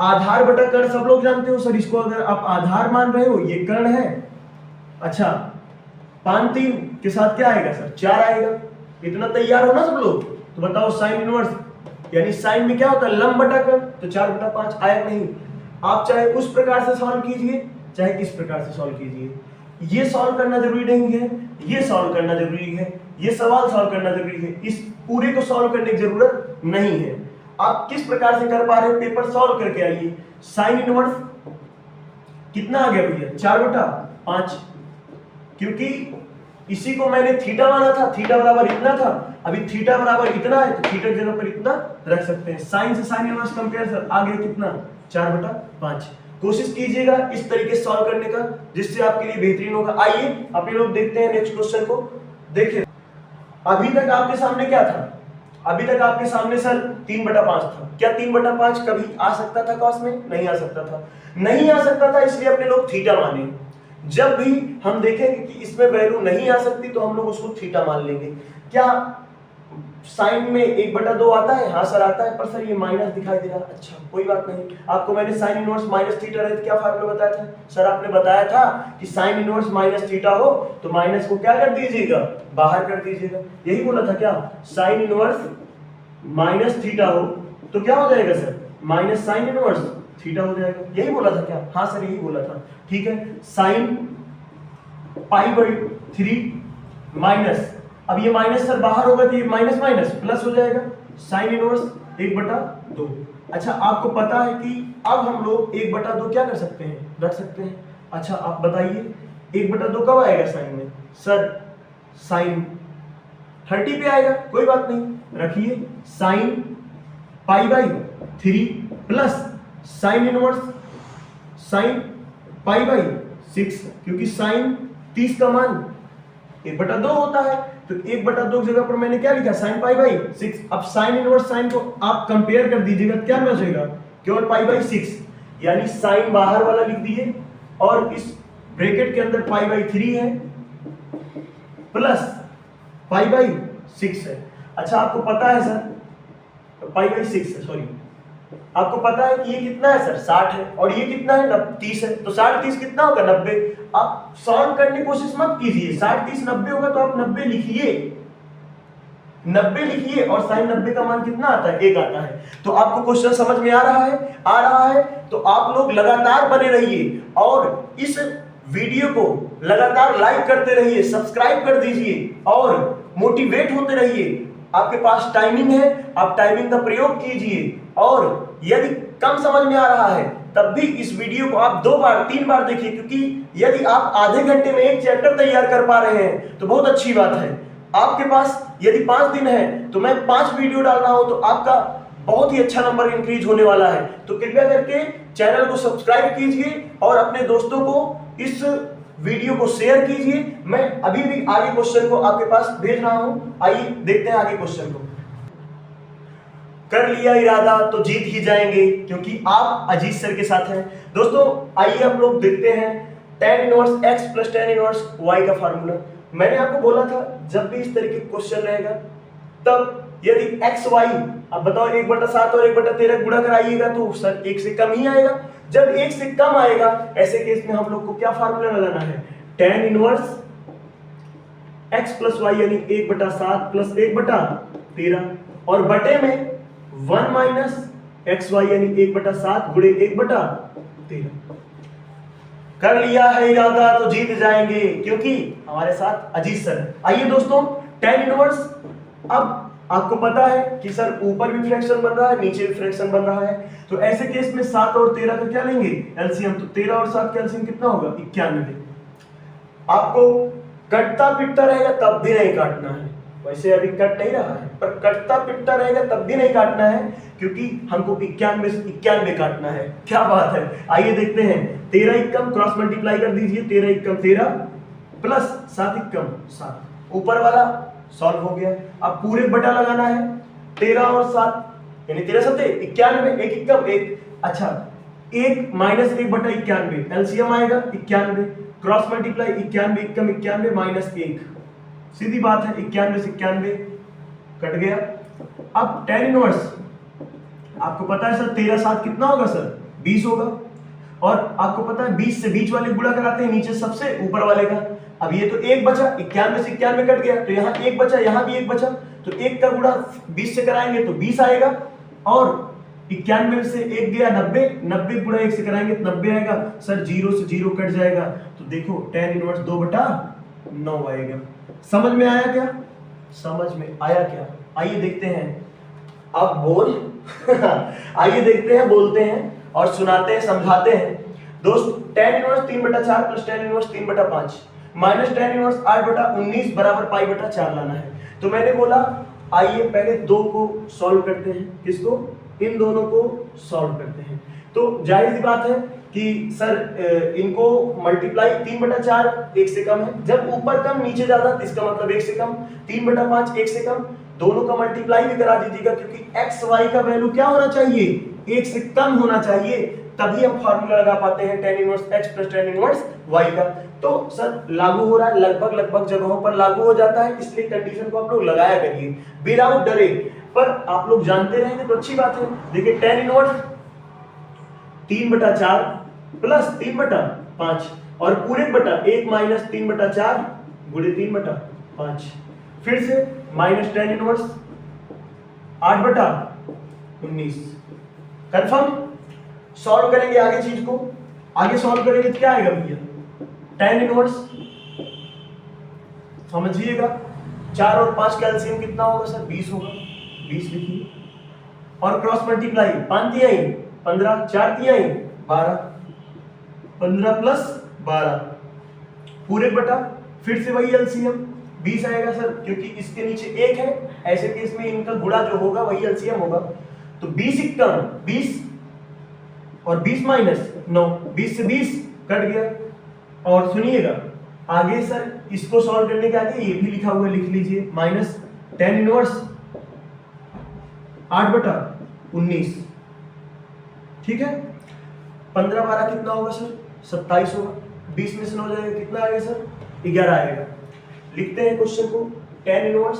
आधार बटा कर्ण सब लोग जानते हो सर, इसको अगर आप आधार मान रहे हो ये कर्ण है। अच्छा 5 3 के साथ क्या आएगा सर? 4 आएगा। इतना तैयार हो ना सब लोग? तो बताओ साइन इनवर्स, यानी साइन में क्या होता है? लंब बटा कर्ण, तो 4/5 आया नहीं। आप चाहे उस प्रकार से सॉल्व कीजिए चाहे किस प्रकार से सॉल्व कीजिए, ये सॉल्व करना जरूरी नहीं है, ये सॉल्व करना जरूरी है, ये सवाल सॉल्व करना जरूरी है। इस पूरे को सॉल्व करने की जरूरत नहीं है। आप किस प्रकार से कर पा रहे हो पेपर सॉल्व करके आइए। साइन इनवर्स कितना आ गया भैया? 4/5, क्योंकि इसी को मैंने थीटा माना था, थीटा बराबर इतना था, अभी थीटा बराबर इतना है तो थीटा की जगह पर इतना रख सकते हैं। साइन से साइन इनवर्स कंपेयर सर आ गया कितना? 4/5। कोशिश कीजिएगा इस तरीके से सॉल्व करने का जिससे आपके लिए बेहतरीन होगा। आइए अभी लोग देखते हैं नेक्स्ट क्वेश्चन को। देखिए अभी तक आपके सामने क्या था? अभी तक आपके सामने सर 3/5 था। क्या 3/5 कभी आ सकता था cos में? नहीं आ सकता था। नहीं आ सकता था इसलिए अपने लोग थीटा माने। जब भी हम देखेंगे कि इसमें वैल्यू नहीं आ सकती तो हम लोग उसको थीटा मान लेंगे। क्या साइन में 1/2 आता है? हाँ सर आता है, पर सर ये माइनस दिखाई दे रहा है। अच्छा कोई बात नहीं, आपको मैंने साइन इनवर्स माइनस थीटा रहे तो क्या फार्मूला बताया था सर? आपने बताया था कि साइन इनवर्स माइनस थीटा हो तो माइनस को क्या कर दीजिएगा, बाहर कर दीजिएगा। यही बोला था क्या? साइन इनवर्स माइनस थीटा हो तो क्या हो जाएगा sir? Minus sine inverse theta हो जाएगा। यही बोला था क्या? हाँ सर यही बोला था। ठीक है, साइन π/3 माइनस, अब ये माइनस सर बाहर होगा तो ये माइनस माइनस प्लस हो जाएगा, साइन इनवर्स 1/2। अच्छा आपको पता है कि अब हम लोग 1/2 क्या कर सकते हैं, रख सकते हैं। अच्छा आप बताइए 1/2 कब आएगा साइन में? सर साइन 30 पे आएगा, कोई बात नहीं, रखिए sine π/3 plus sine inverse sine π/6, क्योंकि साइन 30 का मान 1/2 होता है, तो 1/2 की जगह पर मैंने क्या लिखा? साइन π/6। अब साइन इनवर्स साइन को आप कंपेयर कर दीजिएगा, क्या बचेगा? केवल π/6, यानी साइन बाहर वाला लिख दिए और इस ब्रैकेट के अंदर π/3 है प्लस π/6 है। अच्छा आपको पता है सर π/6 है, सॉरी आपको पता है कि ये कितना है सर? 60 है, और ये कितना है? 30 है, तो 60 30 कितना होगा? 90। आप सॉल्व करने की कोशिश मत कीजिए, 60 30 90 होगा तो आप 90 लिखिए, 90 लिखिए, और साइन 90 का मान कितना आता है? 1 आता है। तो आपको क्वेश्चन समझ में आ रहा है? आ रहा है तो आप लोग लगातार बने रहिए और इस वीडियो को लगातार लाइक करते रहिए, सब्सक्राइब कर दीजिए और मोटिवेट होते रहिए। आपके पास टाइमिंग है, आप टाइमिंग का प्रयोग कीजिए, और यदि कम समझ में आ रहा है तब भी इस वीडियो को आप 2 बार 3 बार देखिए, क्योंकि यदि आप आधे घंटे में एक चैप्टर तैयार कर पा रहे हैं तो बहुत अच्छी बात है। आपके पास यदि 5 दिन है तो मैं 5 वीडियो डाल रहा हूं तो आपका बहुत ही अच्छा नंबर इंक्रीज होने वाला है। तो कृपया करके चैनल को सब्सक्राइब कीजिए और अपने दोस्तों को इस वीडियो को शेयर कीजिए। मैं अभी भी आगे क्वेश्चन को आपके पास भेज रहा हूं, आइए देखते हैं आगे क्वेश्चन को। कर लिया इरादा तो जीत ही जाएंगे, क्योंकि आप अजीत सर के साथ हैं। दोस्तों आइए हम लोग देखते हैं tan inverse x plus tan inverse y का फार्मूला। मैंने आपको बोला था जब भी इस तरीके का क्वेश्चन रहेगा तब यदि x y, अब बताओ 1/7 और 1/13 गुणा कराइएगा तो सर 1 से कम ही आएगा। जब 1 से कम आएगा ऐसे केस में हम लोग को क्या फार्मूला लगाना है? tan inverse x plus y यानी 1/7 प्लस 1/13, और बटे में 1 माइनस xy यानी 1/7 गुणे 1/13। कर लिया है इरादा तो जीत जाएंगे, क्योंकि हमारे साथ अजीत सर है। आइए दोस्तों tan इनवर्स, अब आपको पता है कि सर ऊपर भी फ्रैक्शन बन रहा है नीचे भी फ्रैक्शन बन रहा है, तो ऐसे केस में 7 और 13 का क्या लेंगे? एलसीएम। तो 13 और 7 का एलसीएम कितना होगा? 91। आपको कटता पिटता रहेगा तब भी नहीं काटना है, वैसे अभी कट नहीं रहा है पर कटता पिटता रहेगा तब भी नहीं काटना है, क्योंकि हमको 91 से 91 काटना है। क्या बात है, आइए देखते हैं। 13 एकम क्रॉस मल्टीप्लाई कर दीजिए, 13 एकम 13 प्लस 7 एकम 7, ऊपर वाला सॉल्व हो गया। अब पूरे बटा लगाना है, 13 और 7 यानी 13 7 91, 1 एकम 1। अच्छा 1 माइनस 1/91 एलसीएम आएगा 91, क्रॉस मल्टीप्लाई 91 एकम 91 माइनस 1, सीधी बात है 91 से 91 कट गया। अब tan इनवर्स आपको पता है सर 13 7 कितना होगा सर? 20 होगा, और आपको पता है 20 से बीच वाले गुणा कराते हैं नीचे सबसे ऊपर वाले का। अब ये तो 1 बचा, 91 से 91 कट गया तो यहाँ 1 बचा, यहाँ भी 1 बचा, तो 1 का गुणा 20 से कराएंगे तो 20 आएगा, और 91 से 1 गया 90, 90 गुणा 1 से कराएंगे तो 90 आएगा। सर 0 से 0 कट जाएगा, तो देखो tan इनवर्स 2/9 आएगा। समझ में आया क्या? समझ में आया क्या? आइए देखते हैं। अब बोल आइए देखते हैं, बोलते हैं और सुनाते हैं, समझाते हैं। दोस्त tan inverse 3/4 plus tan inverse 3/5 minus tan inverse 8/19 बराबर π/4 लाना है। तो मैंने बोला आइए पहले 2 को सॉल्व करते हैं। किसको? इन दोनों को सॉल्व करते हैं। तो जाहिर सी बात है कि सर इनको मल्टीप्लाई 3/4 1 से कम है, जब ऊपर कम नीचे ज्यादा तो इसका मतलब 1 से कम, 3/5 1 से कम, दोनों का मल्टीप्लाई भी करा दीजिएगा, क्योंकि एक्स वाई का वैल्यू क्या होना चाहिए, एक से कम होना चाहिए, तभी हम फार्मूला लगा पाते हैं tan inverse x plus tan inverse y का। तो सर लागू हो रहा है, लगभग लगभग जगहों पर लागू हो जाता है, इसलिए कंडीशन को आप लोग लगाया करिए विदाउट डरे। पर आप लोग जानते रहेंगे तो अच्छी बात है। देखिए tan इनवर्स 3/4 प्लस 3/5 और पूरे बटा 1 माइनस 3/4 गुणे 3/5, फिर से minus tan inverse 8/19। Confirm? Solve करेंगे आगे चीज को, आगे सॉल्व करेंगे तो क्या आएगा भैया, tan इनवर्स समझिएगा 4 और 5 का एलसीएम कितना होगा सर, 20 होगा, 20 लिखिए। और क्रॉस मल्टीप्लाई 5 तिहाई 15, 4 तिहाई 12, 15 प्लस 12 पूरे बटा, फिर से वही एलसीएम 20 आएगा सर, क्योंकि इसके नीचे 1 है, ऐसे केस में इनका गुणा जो होगा वही एलसीएम होगा। तो 20 इक्कम 20 और 20 माइनस 9, 20 से 20 कट गया। और सुनिएगा आगे सर, इसको सॉल्व करने के आगे ये भी लिखा हुआ है, लिख लीजिए, माइनस tan इनवर्स 8/19, ठीक है। 15 12 कितना होगा सर, 27 होगा, 20 में से 9 जाएगा, कितना आएगा सर, 11 आएगा। लिखते हैं क्वेश्चन को, tan इनवर्स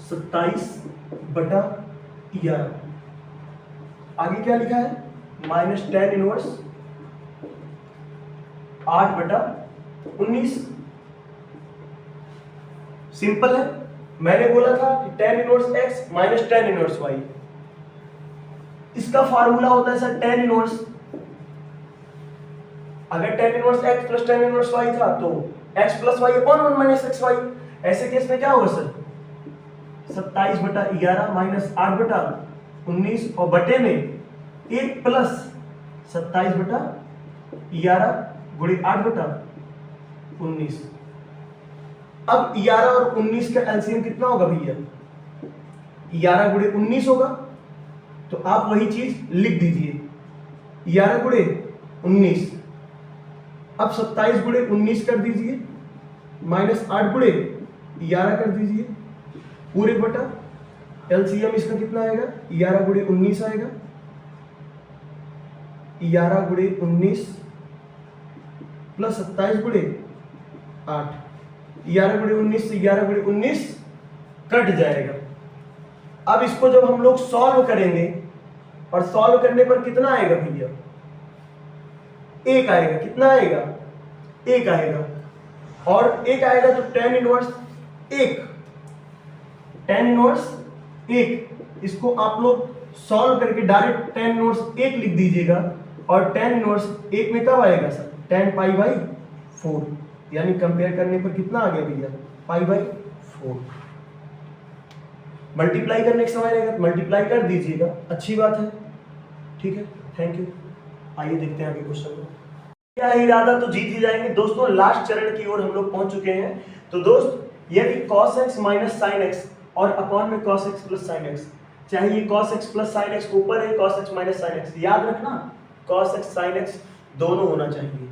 27/11, आगे क्या लिखा है, माइनस tan इनवर्स 8/19। सिंपल है, मैंने बोला था कि tan inverse x minus tan inverse y, इसका फार्मूला होता है सर tan इनवर्स। अगर tan inverse x plus tan inverse y था तो x plus y upon 1 minus xy, ऐसे केस में क्या होगा सर, 27/11 माइनस 8/19 और बटे में 1 प्लस 27/11 गुणे 8/19। अब 11 और 19 का एलसीएम कितना होगा भैया, 11 गुणे 19 होगा, तो आप वही चीज लिख दीजिए, 11 गुणे 19। अब 27 गुणे 19 कर दीजिए, माइनस 8 गुणे 11 कर दीजिए, पूरे बटा एलसीएम इसका कितना आएगा, 11 गुणे 19 आएगा, 11 गुणे 19 प्लस 27 गुणे 8, 11 गुणे 19 से 11 गुणे 19 कट जाएगा। अब इसको जब हम लोग सॉल्व करेंगे, और सॉल्व करने पर कितना आएगा भैया, 1 आएगा, कितना आएगा, 1 आएगा, और 1 आएगा तो tan इनवर्स 1, tan इनवर्स 1, इसको आप लोग सॉल्व करके डायरेक्ट tan इनवर्स 1 लिख दीजिएगा, और tan इनवर्स 1 में कब आएगा सर, tan पाई बाई 4, यानी कंपेयर करने पर कितना आ गया भैया, पाई बाई 4। मल्टीप्लाई करने के समय रहेगा, मल्टीप्लाई कर दीजिएगा, अच्छी बात है, ठीक है, थैंक यू। आइए देखते हैं आगे क्वेश्चन को। क्या है इरादा तो जीत ही जाएंगे दोस्तों, लास्ट चरण की ओर हम लोग पहुंच चुके हैं। तो दोस्त, यदि cos x minus sine x और अपॉन में cos x plus sine x, चाहे ये cos x plus sine x ऊपर है, cos x minus sine x, याद रखना cos x साइन x दोनों होना चाहिए।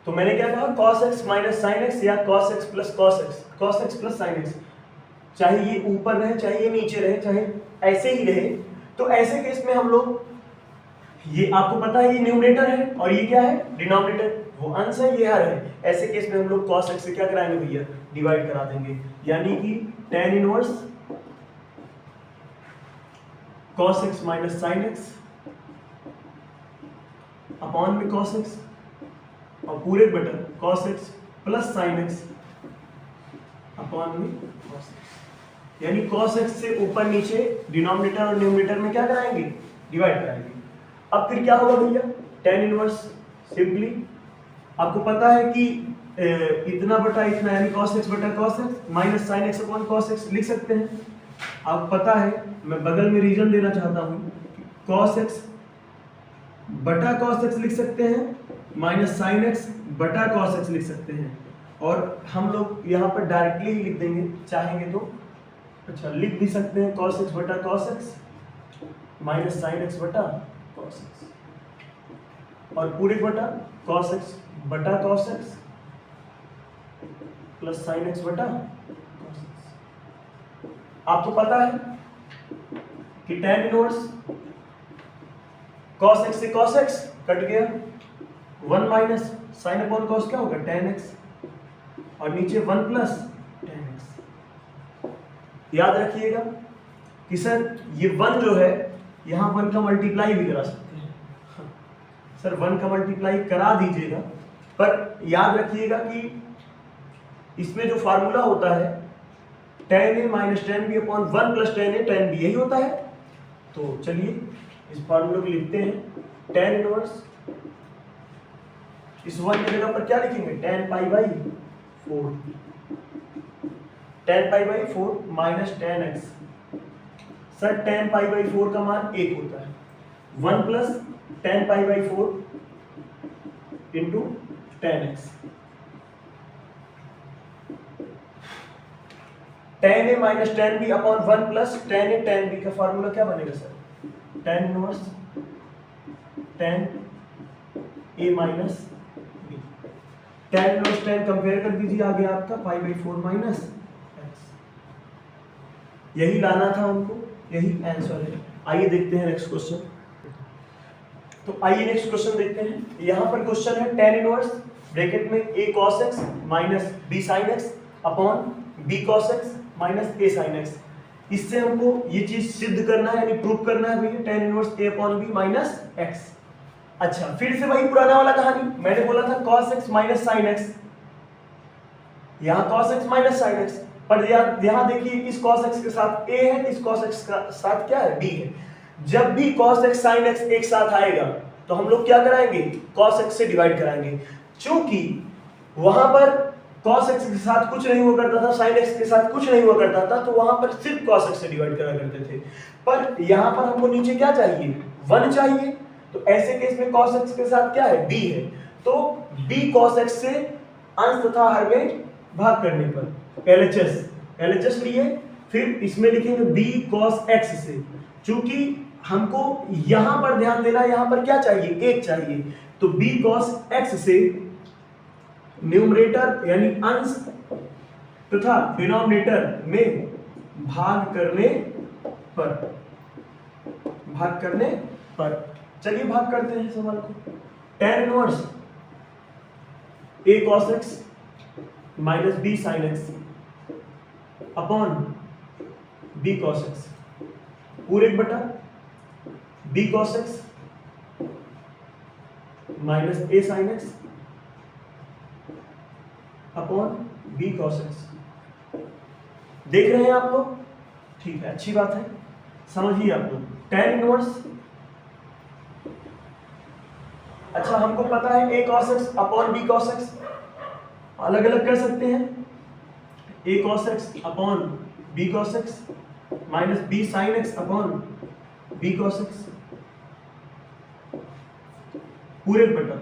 तो मैंने क्या कहा, cos x minus sine x या cos x plus sine x, चाहे ये ऊपर रहे, चाहे ये नीचे रहे, चाहे ऐसे ही रहे, तो ऐसे केस में हम लोग, ये आपको पता है ये न्यूमरेटर है और ये क्या है, डिनोमिनेटर, वो अंश है, ये हर है, ऐसे केस में हम लोग cos x से क्या कराएंगे भैया, डिवाइड करा देंगे, यानी कि tan inverse cos x minus sine x upon में cos x और पूरे बटन cos x plus sine x upon में cos x, यानी cos x से ऊपर नीचे डिनोमिनेटर और न्यूमरेटर में क्या कराएंगे, डिवाइड कराएंगे। अब फिर क्या होगा भैया, tan इनवर्स सिंपली आपको पता है कि इतना बटा इतना, यानी cos x बटा cos x minus sine x upon cos x लिख सकते हैं। आपको पता है, मैं बगल में रीजन देना चाहता हूँ, cos x बटा cos x लिख सकते हैं, माइनस साइन x बटा cos x लिख सकते हैं, और हम लोग यहाँ पर डायरेक्टली ही लिख देंगे चाहेंगे तो, अच्छा लिख भी सकते हैं cos x बटा cos x minus sine x बटा cos x, और पूरे बटा cos x बटा cos x plus sine x बटा cos x। आपको पता है कि tan इनवर्स cos x से cos x कट गया, 1 माइनस साइन अपॉन cos क्या होगा tan x, और नीचे 1 प्लस tan x। याद रखिएगा कि सर ये 1 जो है यहां 1 का मल्टीप्लाई भी करा सकते हैं। सर 1 का मल्टीप्लाई करा दीजिएगा, पर याद रखिएगा कि इसमें जो फार्मूला होता है tan a minus tan b upon 1 plus tan a tan b यही होता है। तो चलिए इस फार्मूले को लिखते हैं, tan इनवर्स इस 1 की जगह पर क्या लिखेंगे, tan pi by 4, tan pi by 4 minus tan x। Sir tan pi by 4 का मान 1 होता है, 1 plus tan pi by 4 into tan x। tan a minus tan b upon 1 plus tan a tan b का फार्मूला क्या बनेगा sir, tan inverse tan a minus b। tan inverse tan compare कर दीजिए, आ गया आपका पाई बाई 4 माइनस x। यही लाना था हमको, यही आंसर है। आइए देखते हैं नेक्स्ट क्वेश्चन। तो आइए नेक्स्ट क्वेश्चन देखते हैं। यहां पर क्वेश्चन है tan इनवर्स ब्रैकेट में a cos x minus b sin x upon b cos x minus a sin x। इससे हमको ये चीज सिद्ध करना है, यानी प्रूव करना है भैया tan inverse a upon b minus x। अच्छा, फिर से वही पुराना वाला कहानी, मैंने बोला था cos x minus sin x, यहाँ cos x minus sin x, पर यहाँ देखिए इस cos x के साथ a है, इस cos x का साथ क्या है, b है। जब भी cos x sin x एक साथ आएगा तो हम लोग क्या कराएंगे, cos x से डिवाइड कराएंगे। चूंकि वहां पर cos x के साथ कुछ नहीं हुआ करता था, sin x के साथ कुछ नहीं हुआ करता था, तो वहां पर सिर्फ cos x से डिवाइड करा करते थे। पर यहाँ पर हमको नीचे क्या चाहिए, 1 चाहिए। तो ऐसे केस में cos x के साथ क्या है, b है। तो b cos x से अंश तथा हर में भाग करने पर LHS लिए, फिर इसमें लिखेंगे b cos x से। चूंकि हमको यहां पर ध्यान देना, यहां पर क्या चाहिए, 1 चाहिए, तो b cos x से न्यूमरेटर यानी अंश तथा डिनोमिनेटर में भाग करने पर चलिए भाग करते हैं सवाल को। tan inverse a cos x minus b sin x upon b cos x पूरे बटा b cos x minus a sin x upon b cos x। देख रहे हैं आप लोग, ठीक है, अच्छी बात है, समझिए आप लोग। tan इनवर्स, अच्छा हमको पता है a cos x upon b cos x, अलग अलग कर सकते हैं, a cos x upon b cos x minus b sin x upon b cos x पूरे बटा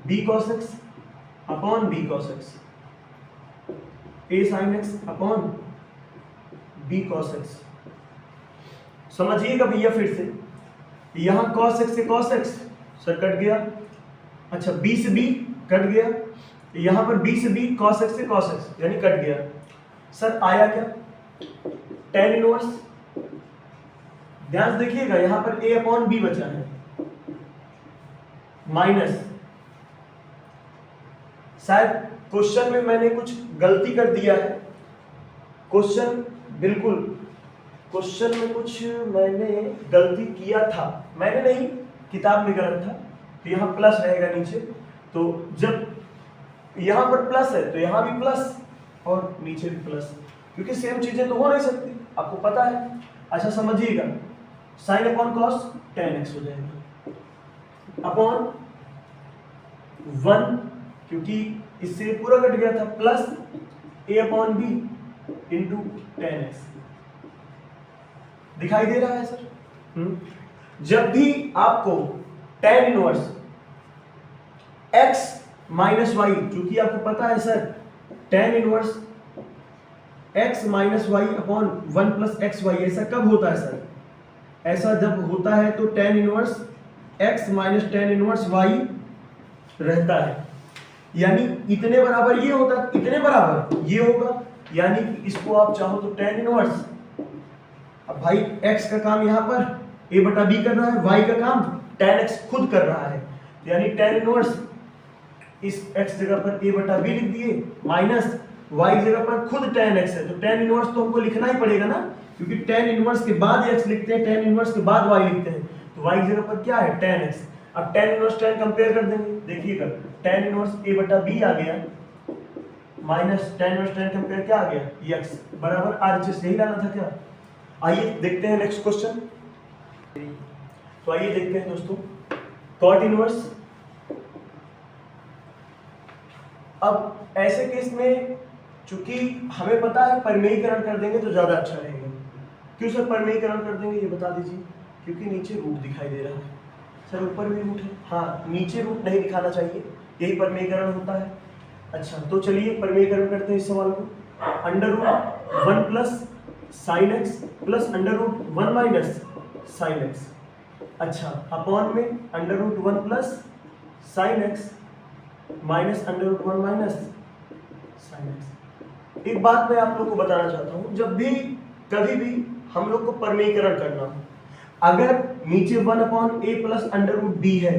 b cos x upon b cos x, a sin x upon b cos x। समझिएगा भैया फिर से, यहां cos x से cos x सर कट गया, अच्छा b से b कट गया, यहां पर b से b cos x से cos x यानी कट गया। सर आया क्या, tan इनवर्स, ध्यान से देखिएगा यहां पर a अपॉन b बचा है, माइनस, शायद क्वेश्चन में मैंने कुछ गलती कर दिया है, क्वेश्चन बिल्कुल क्वेश्चन में कुछ मैंने गलती किया था, मैंने नहीं, किताब में गलत था। तो यहाँ प्लस रहेगा नीचे, तो जब यहाँ पर प्लस है तो यहाँ भी प्लस और नीचे भी प्लस, क्योंकि सेम चीजें तो हो नहीं सकती, आपको पता है। अच्छा समझिएगा, sine upon cos tan x हो जाएगा अपॉन 1, क्योंकि इससे पूरा कट गया था, plus a upon b into tan x। दिखाई दे रहा है सर? जब भी आपको tan inverse x minus y, क्योंकि आपको पता है sir tan inverse x minus y upon 1 plus x y, ऐसा कब होता है सर? ऐसा जब होता है तो tan inverse x minus tan inverse y रहता है। यानी इतने बराबर ये होता, इतने बराबर ये होगा, यानी कि इसको आप चाहो तो tan इनवर्स, अब भाई x का काम यहाँ पर a बटा b कर रहा है, y का काम tan x खुद कर रहा है, यानी tan इनवर्स इस x जगह पर a बटा b लिख दिए, माइनस y जगह पर खुद tan x है, तो tan इनवर्स तो हमको लिखना ही पड़ेगा ना, क्योंकि tan इनवर्स के बाद x लिखते हैं, tan इनवर्स के बाद y लिखते हैं, तो y जगह पर क्या है tan x। अब tan इनवर्स tan कंपेयर कर देंगे, देखिएगा tan इनवर्स a बटा b आ गया, minus tan inverse tan compare क्या आ गया x बराबर RHS, यही लाना था क्या। आइए देखते हैं नेक्स्ट क्वेश्चन। तो आइए देखते हैं दोस्तों cot इनवर्स। अब ऐसे केस में चूंकि हमें पता है परिमेयीकरण कर देंगे तो ज्यादा अच्छा रहेगा। क्यों सर परिमेयीकरण कर देंगे ये बता दीजिए। क्योंकि नीचे रूट दिखाई दे रहा है सर, ऊपर भी रूट है, हाँ नीचे रूट नहीं दिखाना चाहिए, यही परिमेयीकरण होता है। अच्छा तो चलिए परिमेयीकरण करते हैं इस सवाल को। Under root 1 plus sine x plus under root 1 minus sine x, अच्छा अपॉन में under root 1 plus sine x minus under root 1 minus sine x. एक बात मैं आप लोग को बताना चाहता हूँ, जब भी कभी भी हम लोग को परिमेयीकरण करना हो, अगर नीचे 1 अपॉन ए प्लस अंडर रूट बी है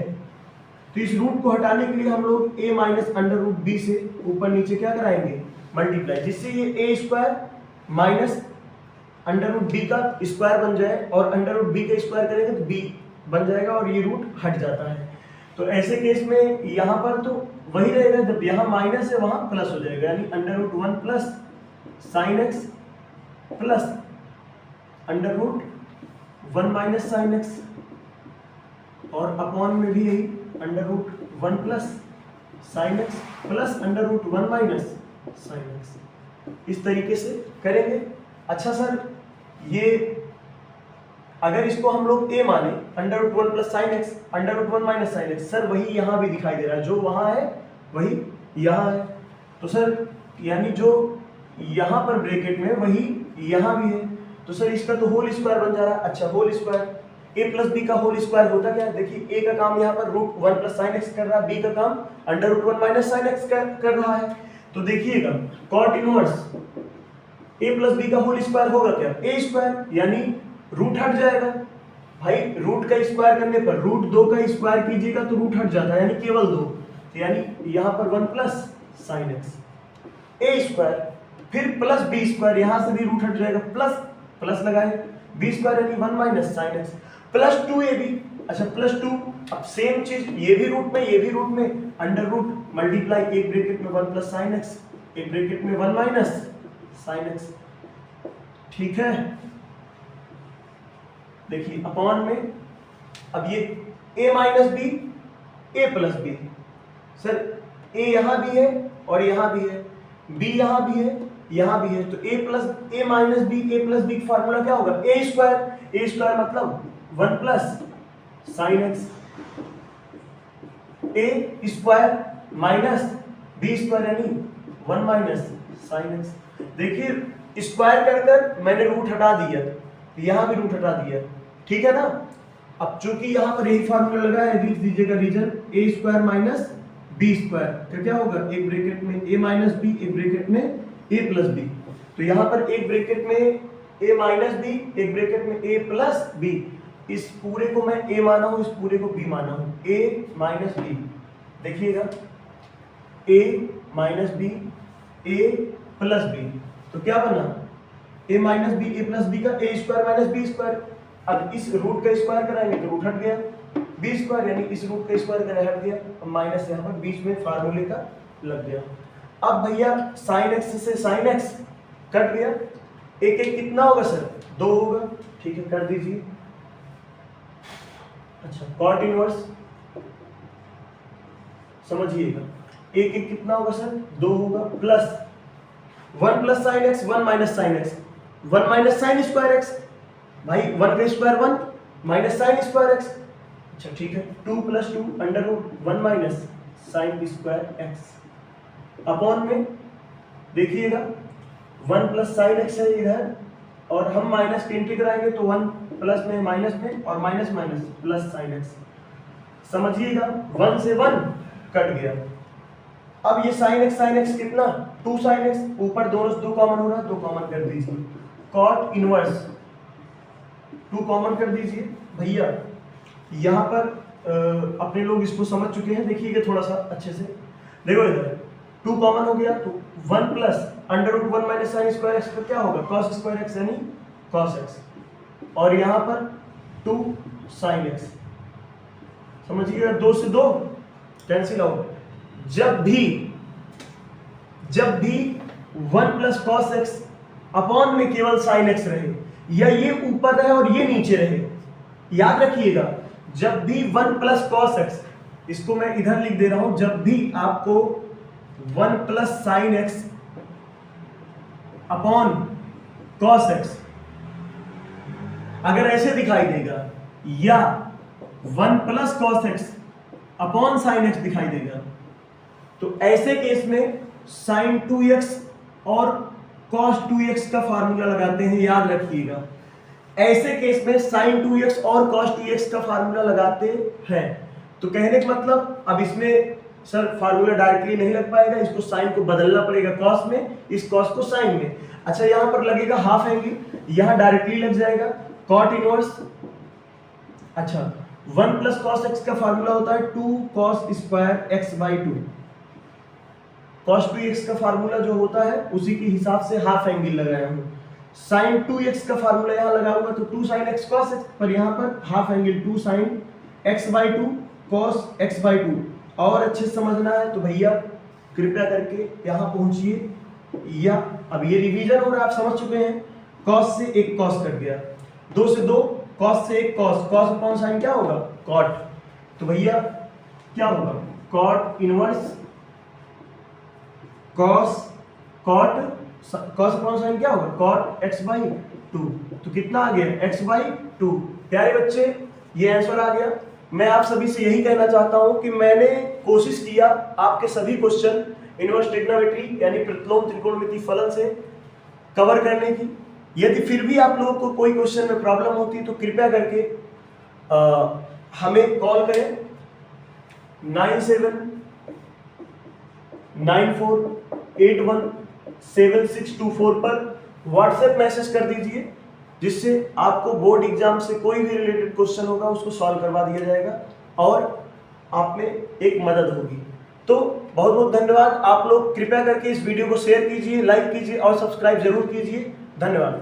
तो इस रूट को हटाने के लिए हम लोग a minus under root b से ऊपर नीचे क्या कराएंगे मल्टीप्लाई, जिससे ये a square minus under root b का स्क्वायर बन जाए और अंडर रूट बी का स्क्वायर करेंगे तो b बन जाएगा और ये रूट हट जाता है। तो ऐसे केस में यहाँ पर तो वही रहेगा, जब यहाँ माइनस है वहाँ प्लस हो जाएगा, यानी under root 1 plus sine x plus under root 1 minus sine x, और अपॉन में भी यही under root 1 plus sine x plus under root 1 minus sine x, इस तरीके से करेंगे। अच्छा सर ये अगर इसको हम लोग a माने under root 1 plus sine x under root 1 minus sine x, sir वही यहाँ भी दिखाई दे रहा है, जो वहाँ है वही यहाँ है, तो सर यानी जो यहाँ पर ब्रैकेट में वही यहाँ भी है, तो सर इसका तो होल स्क्वायर बन जा रहा है। अच्छा whole square a plus b का होल स्क्वायर होता क्या है, देखिए a का काम यहाँ पर रूट 1 प्लस साइन एक्स कर रहा है, b का काम under root 1 minus sine x कर रहा है, तो देखिएगा cot inverse a plus b का होल स्क्वायर होगा क्या a स्क्वायर, यानी रूट हट जाएगा भाई, रूट का स्क्वायर करने पर रूट 2 का स्क्वायर कीजिएगा तो रूट हट जाता है, यानी केवल 2, तो यानी यहाँ पर 1 plus sine x a square फिर प्लस b स्क्वायर, यहाँ से भी रूट हट जाएगा, प्लस प्लस लगाए b स्क्वायर यानी 1 minus sine x plus 2ab। अच्छा प्लस 2, अब सेम चीज ये भी रूट में ये भी रूट में, अंडर रूट मल्टीप्लाई एक ब्रैकेट में 1 प्लस साइन एक्स एक ब्रैकेट में 1 माइनस साइन एक्स, ठीक है। देखिए अपॉन में अब ये a minus b a plus b, sir a यहाँ भी है और यहाँ भी है, b यहाँ भी है यहाँ भी है, तो a plus a minus b a plus b का फार्मूला क्या होगा a स्क्वायर मतलब 1 plus sine x a square minus b square यानी 1 माइनस साइन एक्स। देखिए स्क्वायर कर कर मैंने रूट हटा दिया, यहाँ भी रूट हटा दिया, ठीक है ना। अब चूंकि यहाँ पर यही फार्मूला लगा है, लिख दीजिएगा reason a square minus b square, तो क्या होगा एक ब्रैकेट में a माइनस बी एक ब्रैकेट में a प्लस बी, तो यहाँ पर एक ब्रैकेट में a माइनस बी एक ब्रैकेट में a प्लस बी, इस पूरे को मैं a माना हूँ इस पूरे को b माना हूँ, a माइनस बी, देखिएगा a minus b a plus b, तो क्या बना a minus b a plus b का a square minus b square. अब इस रूट का स्क्वायर कराएंगे तो रूट हट गया, बी स्क्वायर यानी इस रूट का स्क्वायर करा हट गया, अब माइनस यहाँ पर बीच में फार्मूले का लग गया। अब भैया साइन एक्स से साइन एक्स कट गया, एक एक कितना होगा सर 2 होगा, ठीक है कर दीजिए। अच्छा कॉट इनवर्स समझिएगा, एक एक कितना होगा सर 2 होगा, plus 1 plus sine x 1 minus sine x 1 minus sine square x, भाई 1 का square 1 minus sine square x, अच्छा ठीक है 2 plus 2 under root 1 minus sine square x, upon में देखिएगा 1 प्लस साइन एक्स है इधर और हम माइनस की एंट्री कराएंगे तो 1 प्लस में माइनस में और minus minus plus sine x, समझिएगा 1 से 1 कट गया। अब ये sin x कितना 2 sin x, ऊपर दोनों से 2 कॉमन हो रहा है, 2 कॉमन कर दीजिए, cot इनवर्स 2 कॉमन कर दीजिए। भैया यहाँ पर अपने लोग इसको समझ चुके हैं, देखिएगा थोड़ा सा अच्छे से, देखो इधर 2 कॉमन हो गया तो 1 plus √1 minus sine square x, क्या होगा cos स्क्वायर एक्स यानी cos x, और यहाँ पर 2 sin x, समझिएगा 2 से 2 कैंसिल आउट। जब भी 1 प्लस cos x अपॉन में केवल sin x रहे, या ये ऊपर रहे और ये नीचे रहे, याद रखिएगा जब भी 1 प्लस cos x, इसको मैं इधर लिख दे रहा हूं, जब भी आपको 1 plus sin x upon cos x अगर ऐसे दिखाई देगा, या 1 plus cos x upon sin x दिखाई देगा, तो ऐसे केस में sin 2x और cos 2x का फार्मूला लगाते हैं, याद रखिएगा। ऐसे केस में sin 2x और cos 2x का फार्मूला लगाते हैं। तो कहने का मतलब, अब इसमें सर फार्मूला डायरेक्टली नहीं लग पाएगा, इसको साइन को बदलना पड़ेगा cos में, इस cos को साइन में। अच्छा यहाँ पर लगेगा हाफ एंगल, यहाँ डायरेक्टली लग जाएगा cot इनवर्स। अच्छा 1 प्लस cos x का फार्मूला होता है 2 cos square x by 2, cos 2x का फार्मूला जो होता है उसी के हिसाब से हाफ एंगल लगाया हूँ। sin 2x का फार्मूला यहाँ लगाऊंगा तो 2 sin x cos x, पर यहाँ पर half angle 2 sin x by 2 cos x by 2। और अच्छे से समझना है तो भैया कृपया करके यहाँ पहुंचिए, या अब ये रिवीजन हो रहा है, आप समझ चुके हैं। cos से एक cos कट गया, 2 से 2 cos से एक cos, cos अपॉन साइन क्या होगा cot, तो भैया क्या होगा cot inverse cos upon sine क्या होगा cot x बाई 2, तो कितना आ गया x बाई 2। प्यारे बच्चे ये आंसर आ गया। मैं आप सभी से यही कहना चाहता हूं कि मैंने कोशिश किया आपके सभी क्वेश्चन इनवर्स ट्रिग्नोमेट्री यानी प्रतिलोम त्रिकोणमिति फलन से कवर करने की। यदि फिर भी आप लोगों को कोई क्वेश्चन में प्रॉब्लम होती है तो कृपया करके हमें कॉल करें 9794817624 पर, व्हाट्सएप मैसेज कर दीजिए, जिससे आपको बोर्ड एग्जाम से कोई भी रिलेटेड क्वेश्चन होगा उसको सॉल्व करवा दिया जाएगा और आप में एक मदद होगी। तो बहुत बहुत धन्यवाद। आप लोग कृपया करके इस वीडियो को शेयर कीजिए, लाइक कीजिए और सब्सक्राइब जरूर कीजिए। धन्यवाद।